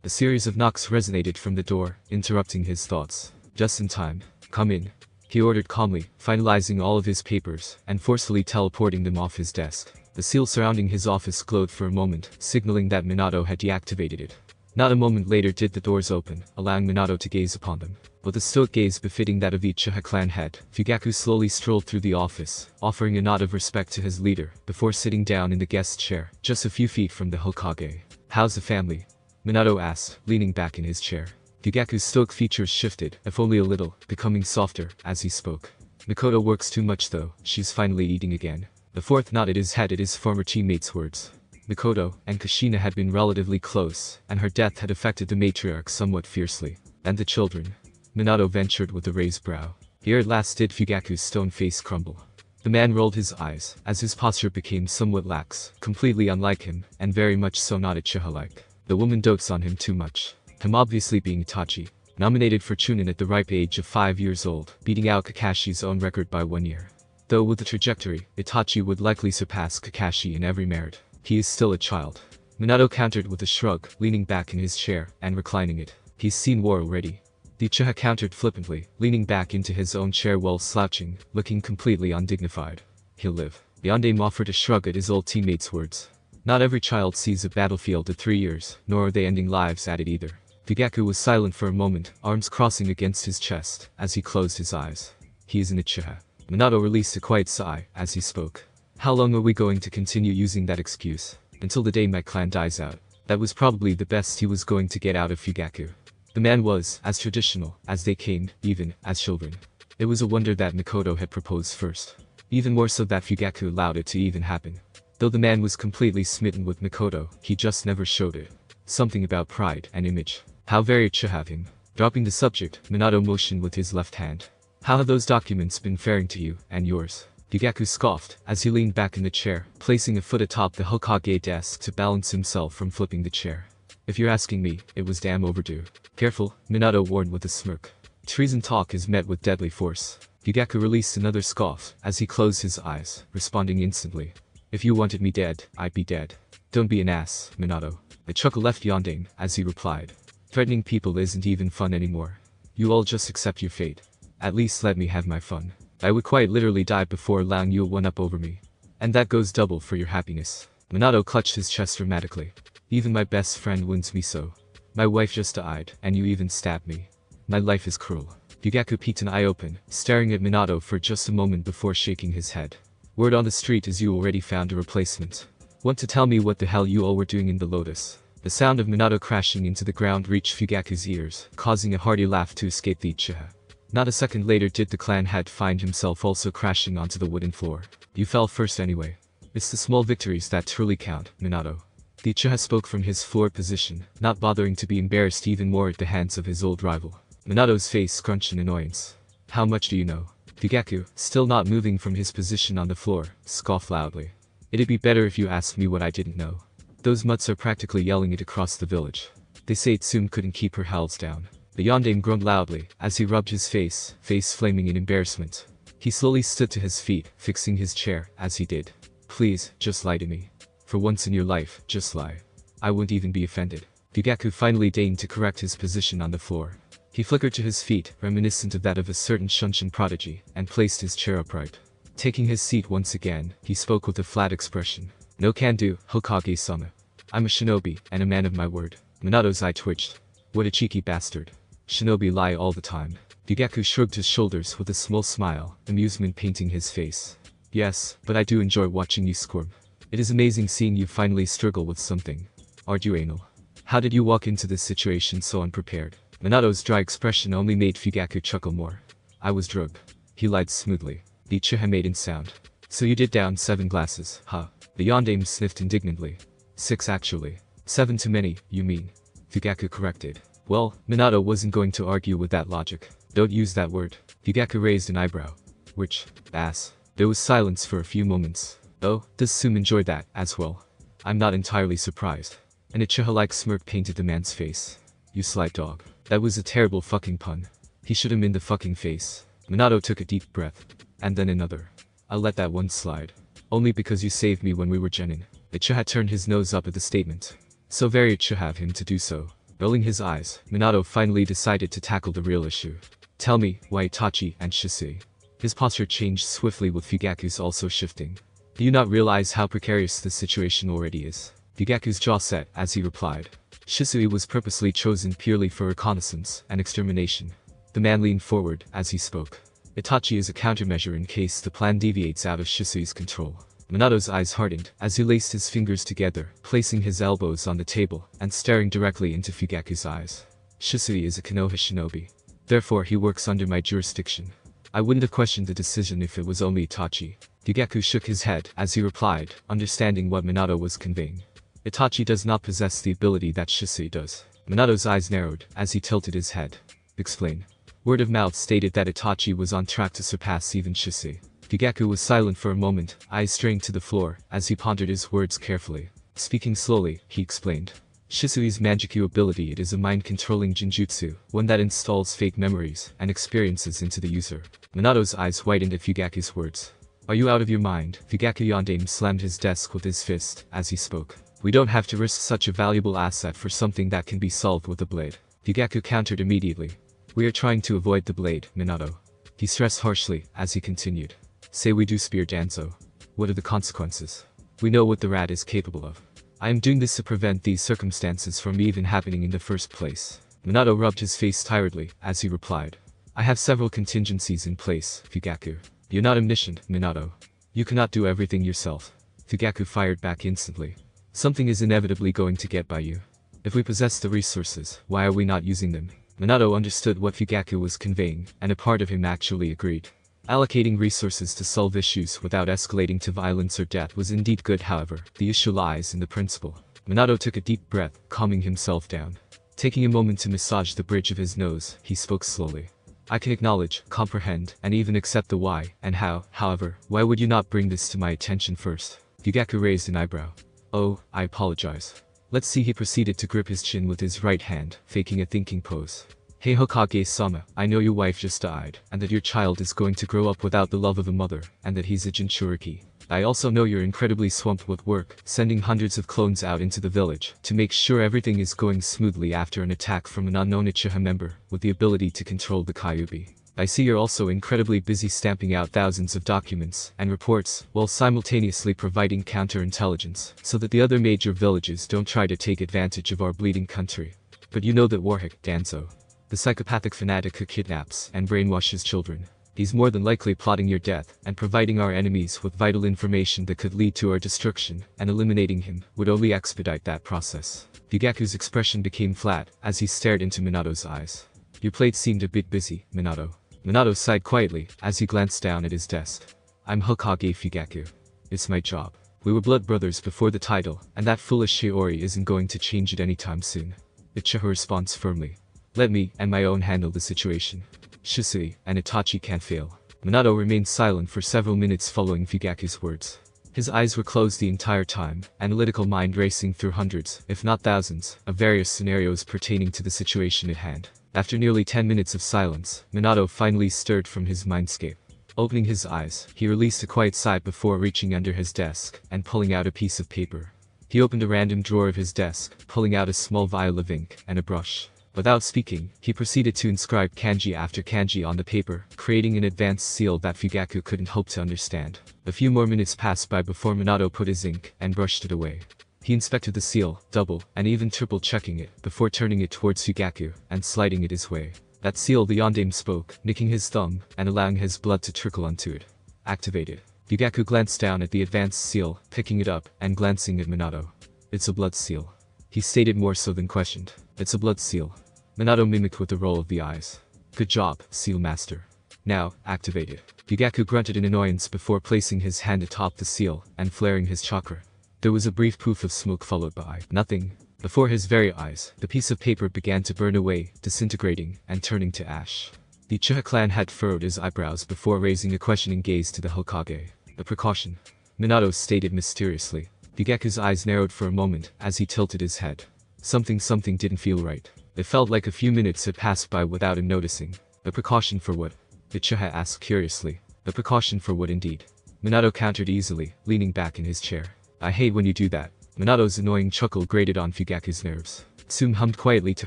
A series of knocks resonated from the door, interrupting his thoughts. Just in time. Come in. He ordered calmly, finalizing all of his papers, and forcefully teleporting them off his desk. The seal surrounding his office glowed for a moment, signaling that Minato had deactivated it. Not a moment later did the doors open, allowing Minato to gaze upon them. With a stoic gaze befitting that of the Uchiha clan head, Fugaku slowly strolled through the office, offering a nod of respect to his leader, before sitting down in the guest chair, just a few feet from the Hokage. How's the family? Minato asked, leaning back in his chair. Fugaku's stoic features shifted, if only a little, becoming softer, as he spoke. Mikoto works too much though, she's finally eating again. The fourth nodded his head at his former teammate's words. Mikoto and Kushina had been relatively close, and her death had affected the matriarch somewhat fiercely. And the children? Minato ventured with a raised brow. Here at last did Fugaku's stone face crumble. The man rolled his eyes, as his posture became somewhat lax, completely unlike him, and very much so not Uchiha-like. The woman dotes on him too much. Him obviously being Itachi. Nominated for Chunin at the ripe age of 5 years old, beating out Kakashi's own record by 1 year. Though with the trajectory, Itachi would likely surpass Kakashi in every merit. He is still a child. Minato countered with a shrug, leaning back in his chair, and reclining it. He's seen war already. The Uchiha countered flippantly, leaning back into his own chair while slouching, looking completely undignified. He'll live. Yondaime offered a shrug at his old teammate's words. Not every child sees a battlefield at 3 years, nor are they ending lives at it either. Fugaku was silent for a moment, arms crossing against his chest, as he closed his eyes. He is an Uchiha. Minato released a quiet sigh, as he spoke. How long are we going to continue using that excuse? Until the day my clan dies out. That was probably the best he was going to get out of Fugaku. The man was as traditional as they came, even as children. It was a wonder that Mikoto had proposed first. Even more so that Fugaku allowed it to even happen. Though the man was completely smitten with Mikoto, he just never showed it. Something about pride and image. How very it should have him. Dropping the subject, Minato motioned with his left hand. How have those documents been faring to you, and yours? Fugaku scoffed, as he leaned back in the chair, placing a foot atop the Hokage desk to balance himself from flipping the chair. If you're asking me, it was damn overdue. Careful, Minato warned with a smirk. Treason talk is met with deadly force. Fugaku released another scoff, as he closed his eyes, responding instantly. If you wanted me dead, I'd be dead. Don't be an ass, Minato. A chuckle left Yondaime, as he replied. Threatening people isn't even fun anymore. You all just accept your fate. At least let me have my fun. I would quite literally die before allowing you a one-up over me. And that goes double for your happiness. Minato clutched his chest dramatically. Even my best friend wounds me so. My wife just died, and you even stabbed me. My life is cruel. Fugaku peeked an eye open, staring at Minato for just a moment before shaking his head. Word on the street is you already found a replacement. Want to tell me what the hell you all were doing in the Lotus? The sound of Minato crashing into the ground reached Fugaku's ears, causing a hearty laugh to escape the Uchiha. Not a second later did the clan head find himself also crashing onto the wooden floor. You fell first anyway. It's the small victories that truly count, Minato. The Uchiha spoke from his floor position, not bothering to be embarrassed even more at the hands of his old rival. Minato's face scrunched in annoyance. How much do you know? Fugaku, still not moving from his position on the floor, scoffed loudly. It'd be better if you asked me what I didn't know. Those mutts are practically yelling it across the village. They say Tsume couldn't keep her howls down. The Yondaime groaned loudly, as he rubbed his face flaming in embarrassment. He slowly stood to his feet, fixing his chair, as he did. Please, just lie to me. For once in your life, just lie. I wouldn't even be offended. Fugaku finally deigned to correct his position on the floor. He flickered to his feet, reminiscent of that of a certain Shunshin prodigy, and placed his chair upright. Taking his seat once again, he spoke with a flat expression. No can do, Hokage-sama. I'm a shinobi, and a man of my word. Minato's eye twitched. What a cheeky bastard. Shinobi lie all the time. Fugaku shrugged his shoulders with a small smile, amusement painting his face. Yes, but I do enjoy watching you squirm. It is amazing seeing you finally struggle with something. Aren't you anal? How did you walk into this situation so unprepared? Minato's dry expression only made Fugaku chuckle more. I was drugged. He lied smoothly. The Uchiha made in sound. So you did down 7 glasses, huh? The Yondaime sniffed indignantly. 6 actually. 7 too many, you mean? Fugaku corrected. Well, Minato wasn't going to argue with that logic. Don't use that word. Fugaku raised an eyebrow. Which, ass. There was silence for a few moments. Oh, does Tsume enjoy that, as well? I'm not entirely surprised. An Uchiha-like smirk painted the man's face. You sly dog. That was a terrible fucking pun. He should have been the fucking face. Minato took a deep breath. And then another. I'll let that one slide. Only because you saved me when we were genin. Uchiha turned his nose up at the statement. So very it should have him to do so. Rolling his eyes, Minato finally decided to tackle the real issue. Tell me, why Itachi and Shisui? His posture changed swiftly with Fugaku's also shifting. Do you not realize how precarious the situation already is? Fugaku's jaw set as he replied. Shisui was purposely chosen purely for reconnaissance and extermination. The man leaned forward as he spoke. Itachi is a countermeasure in case the plan deviates out of Shisui's control. Minato's eyes hardened as he laced his fingers together, placing his elbows on the table and staring directly into Fugaku's eyes. Shisui is a Konoha shinobi. Therefore he works under my jurisdiction. I wouldn't have questioned the decision if it was only Itachi. Fugaku shook his head as he replied, understanding what Minato was conveying. Itachi does not possess the ability that Shisui does. Minato's eyes narrowed as he tilted his head. Explain. Word of mouth stated that Itachi was on track to surpass even Shisui. Fugaku was silent for a moment, eyes straying to the floor, as he pondered his words carefully. Speaking slowly, he explained. Shisui's Manjikyu ability it is a mind-controlling genjutsu, one that installs fake memories and experiences into the user. Minato's eyes widened at Fugaku's words. Are you out of your mind? Fugaku Yondaime slammed his desk with his fist, as he spoke. We don't have to risk such a valuable asset for something that can be solved with a blade. Fugaku countered immediately. We are trying to avoid the blade, Minato. He stressed harshly, as he continued. Say we do spear Danzo. What are the consequences? We know what the rat is capable of. I am doing this to prevent these circumstances from even happening in the first place. Minato rubbed his face tiredly, as he replied. I have several contingencies in place, Fugaku. You're not omniscient, Minato. You cannot do everything yourself. Fugaku fired back instantly. Something is inevitably going to get by you. If we possess the resources, why are we not using them? Minato understood what Fugaku was conveying, and a part of him actually agreed. Allocating resources to solve issues without escalating to violence or death was indeed good. However, the issue lies in the principle. Minato took a deep breath, calming himself down. Taking a moment to massage the bridge of his nose, he spoke slowly. I can acknowledge, comprehend, and even accept the why and how. However, why would you not bring this to my attention first? Fugaku raised an eyebrow. Oh, I apologize. Let's see. He proceeded to grip his chin with his right hand, faking a thinking pose. Hey Hokage-sama, I know your wife just died, and that your child is going to grow up without the love of a mother, and that he's a Jinchuriki. I also know you're incredibly swamped with work, sending hundreds of clones out into the village, to make sure everything is going smoothly after an attack from an unknown Uchiha member, with the ability to control the Kyuubi. I see you're also incredibly busy stamping out thousands of documents and reports, while simultaneously providing counterintelligence, so that the other major villages don't try to take advantage of our bleeding country. But you know that R&D and Danzo, the psychopathic fanatic who kidnaps and brainwashes children, he's more than likely plotting your death and providing our enemies with vital information that could lead to our destruction, and eliminating him would only expedite that process. Fugaku's expression became flat as he stared into Minato's eyes. Your plate seemed a bit busy, Minato. Minato sighed quietly as he glanced down at his desk. I'm Hokage Fugaku. It's my job. We were blood brothers before the title, and that foolish Shiori isn't going to change it anytime soon. Uchiha responds firmly. Let me and my own handle the situation. Shisui and Itachi can't fail. Minato remained silent for several minutes following Fugaku's words. His eyes were closed the entire time, analytical mind racing through hundreds, if not thousands, of various scenarios pertaining to the situation at hand. After nearly 10 minutes of silence, Minato finally stirred from his mindscape. Opening his eyes, he released a quiet sigh before reaching under his desk and pulling out a piece of paper. He opened a random drawer of his desk, pulling out a small vial of ink and a brush. Without speaking, he proceeded to inscribe kanji after kanji on the paper, creating an advanced seal that Fugaku couldn't hope to understand. A few more minutes passed by before Minato put his ink and brushed it away. He inspected the seal, double, and even triple checking it, before turning it towards Fugaku, and sliding it his way. That seal, the yondaime spoke, nicking his thumb, and allowing his blood to trickle onto it. Activated. Fugaku glanced down at the advanced seal, picking it up, and glancing at Minato. It's a blood seal. He stated more so than questioned. It's a blood seal. Minato mimicked with the roll of the eyes. Good job, seal master. Now, activate it. Fugaku grunted in annoyance before placing his hand atop the seal, and flaring his chakra. There was a brief poof of smoke followed by nothing. Before his very eyes, the piece of paper began to burn away, disintegrating, and turning to ash. The Uchiha clan had furrowed his eyebrows before raising a questioning gaze to the Hokage. A precaution, Minato stated mysteriously. Fugaku's eyes narrowed for a moment as he tilted his head. Something didn't feel right. It felt like a few minutes had passed by without him noticing. A precaution for what? Uchiha asked curiously. A precaution for what indeed? Minato countered easily, leaning back in his chair. I hate when you do that. Minato's annoying chuckle grated on Fugaku's nerves. Tsume hummed quietly to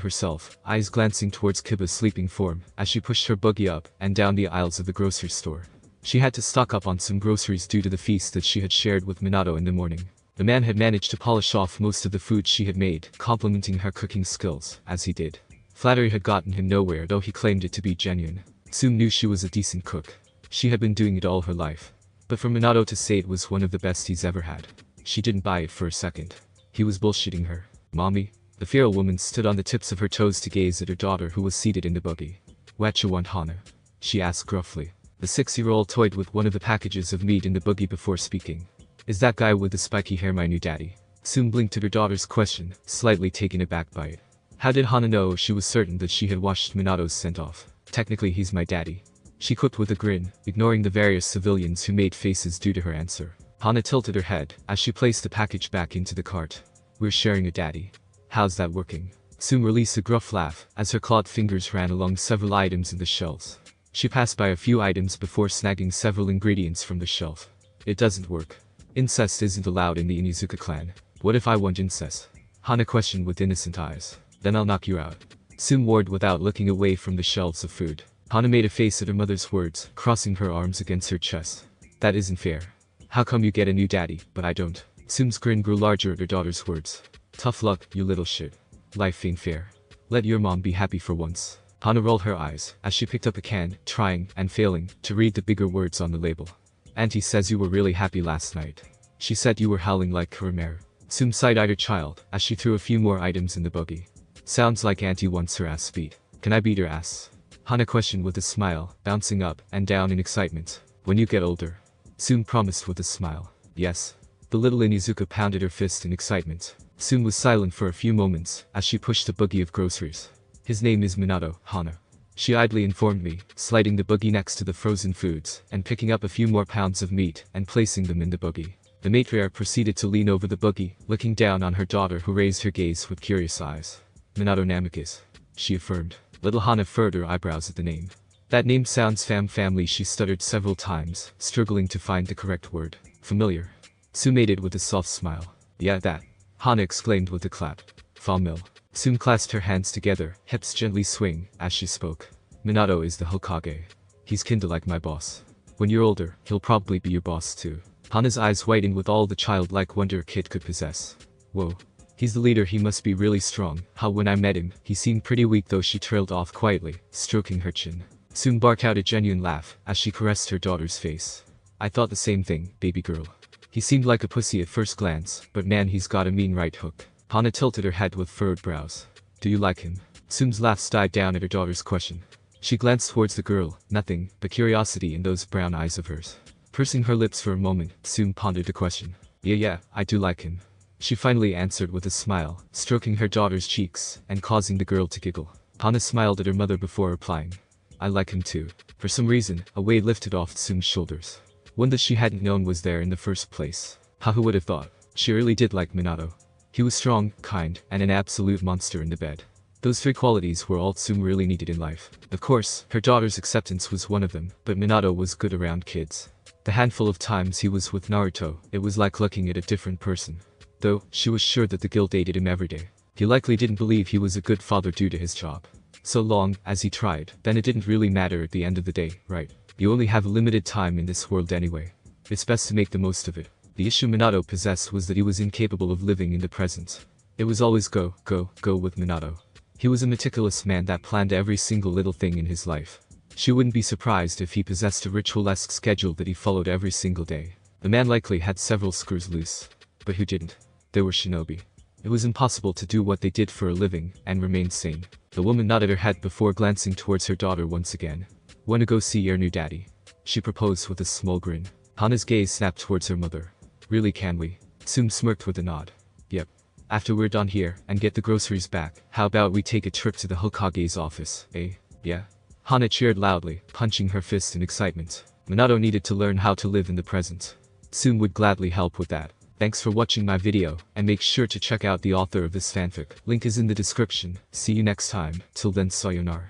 herself, eyes glancing towards Kiba's sleeping form, as she pushed her buggy up and down the aisles of the grocery store. She had to stock up on some groceries due to the feast that she had shared with Minato in the morning. The man had managed to polish off most of the food she had made, complimenting her cooking skills, as he did. Flattery had gotten him nowhere, though he claimed it to be genuine. Tsume knew she was a decent cook. She had been doing it all her life. But for Minato to say it was one of the best he's ever had, she didn't buy it for a second. He was bullshitting her. Mommy? The feral woman stood on the tips of her toes to gaze at her daughter who was seated in the buggy. What you want, Hana? She asked gruffly. The 6-year-old toyed with one of the packages of meat in the buggy before speaking. Is that guy with the spiky hair my new daddy? Tsume blinked at her daughter's question, slightly taken aback by it. How did Hana know? She was certain that she had washed Minato's scent off. Technically he's my daddy, she quipped with a grin, ignoring the various civilians who made faces due to her answer. Hana tilted her head as she placed the package back into the cart. We're sharing a daddy. How's that working? Tsume released a gruff laugh as her clawed fingers ran along several items in the shelves. She passed by a few items before snagging several ingredients from the shelf. It doesn't work. Incest isn't allowed in the Inuzuka clan. What if I want incest? Hana questioned with innocent eyes. Then I'll knock you out. Tsume warned without looking away from the shelves of food. Hana made a face at her mother's words, crossing her arms against her chest. That isn't fair. How come you get a new daddy, but I don't? Tsume's grin grew larger at her daughter's words. Tough luck, you little shit. Life ain't fair. Let your mom be happy for once. Hana rolled her eyes as she picked up a can, trying, and failing, to read the bigger words on the label. Auntie says you were really happy last night. She said you were howling like Kurumere. Tsume side-eyed her child as she threw a few more items in the buggy. Sounds like Auntie wants her ass beat. Can I beat her ass? Hana questioned with a smile, bouncing up and down in excitement. When you get older. Tsume promised with a smile. Yes. The little Inizuka pounded her fist in excitement. Tsume was silent for a few moments as she pushed a buggy of groceries. His name is Minato, Hana. She idly informed me, sliding the buggy next to the frozen foods and picking up a few more pounds of meat and placing them in the buggy. The matriarch proceeded to lean over the buggy, looking down on her daughter who raised her gaze with curious eyes. Minato Namikaze, she affirmed. Little Hana furrowed her eyebrows at the name. That name sounds family, she stuttered several times, struggling to find the correct word. Familiar. Tsume made it with a soft smile. Yeah, that. Hana exclaimed with a clap. Famil. Tsume clasped her hands together, hips gently swing, as she spoke. Minato is the Hokage. He's kinda like my boss. When you're older, he'll probably be your boss too. Hana's eyes widened with all the childlike wonder a kid could possess. Whoa. He's the leader, he must be really strong. How when I met him, he seemed pretty weak though, she trailed off quietly, stroking her chin. Tsume barked out a genuine laugh, as she caressed her daughter's face. I thought the same thing, baby girl. He seemed like a pussy at first glance, but man, he's got a mean right hook. Hana tilted her head with furrowed brows. Do you like him? Tsume's laughs died down at her daughter's question. She glanced towards the girl, nothing but curiosity in those brown eyes of hers. Pursing her lips for a moment, Tsume pondered the question. Yeah, I do like him. She finally answered with a smile, stroking her daughter's cheeks and causing the girl to giggle. Hana smiled at her mother before replying. I like him too. For some reason, a weight lifted off Tsume's shoulders. One that she hadn't known was there in the first place. Who would have thought? She really did like Minato. He was strong, kind, and an absolute monster in the bed. Those three qualities were all Tsume really needed in life. Of course, her daughter's acceptance was one of them, but Minato was good around kids. The handful of times he was with Naruto, it was like looking at a different person. Though, she was sure that the guild aided him every day. He likely didn't believe he was a good father due to his job. So long as he tried, then it didn't really matter at the end of the day, right? You only have a limited time in this world anyway. It's best to make the most of it. The issue Minato possessed was that he was incapable of living in the present. It was always go with Minato. He was a meticulous man that planned every single little thing in his life. She wouldn't be surprised if he possessed a ritualesque schedule that he followed every single day. The man likely had several screws loose. But who didn't? They were shinobi. It was impossible to do what they did for a living and remain sane. The woman nodded her head before glancing towards her daughter once again. Wanna go see your new daddy? She proposed with a small grin. Hana's gaze snapped towards her mother. Really, can we? Tsume smirked with a nod. Yep. After we're done here and get the groceries back, how about we take a trip to the Hokage's office, eh? Yeah? Hana cheered loudly, punching her fist in excitement. Minato needed to learn how to live in the present. Tsume would gladly help with that. Thanks for watching my video, and make sure to check out the author of this fanfic. Link is in the description. See you next time. Till then, sayonara.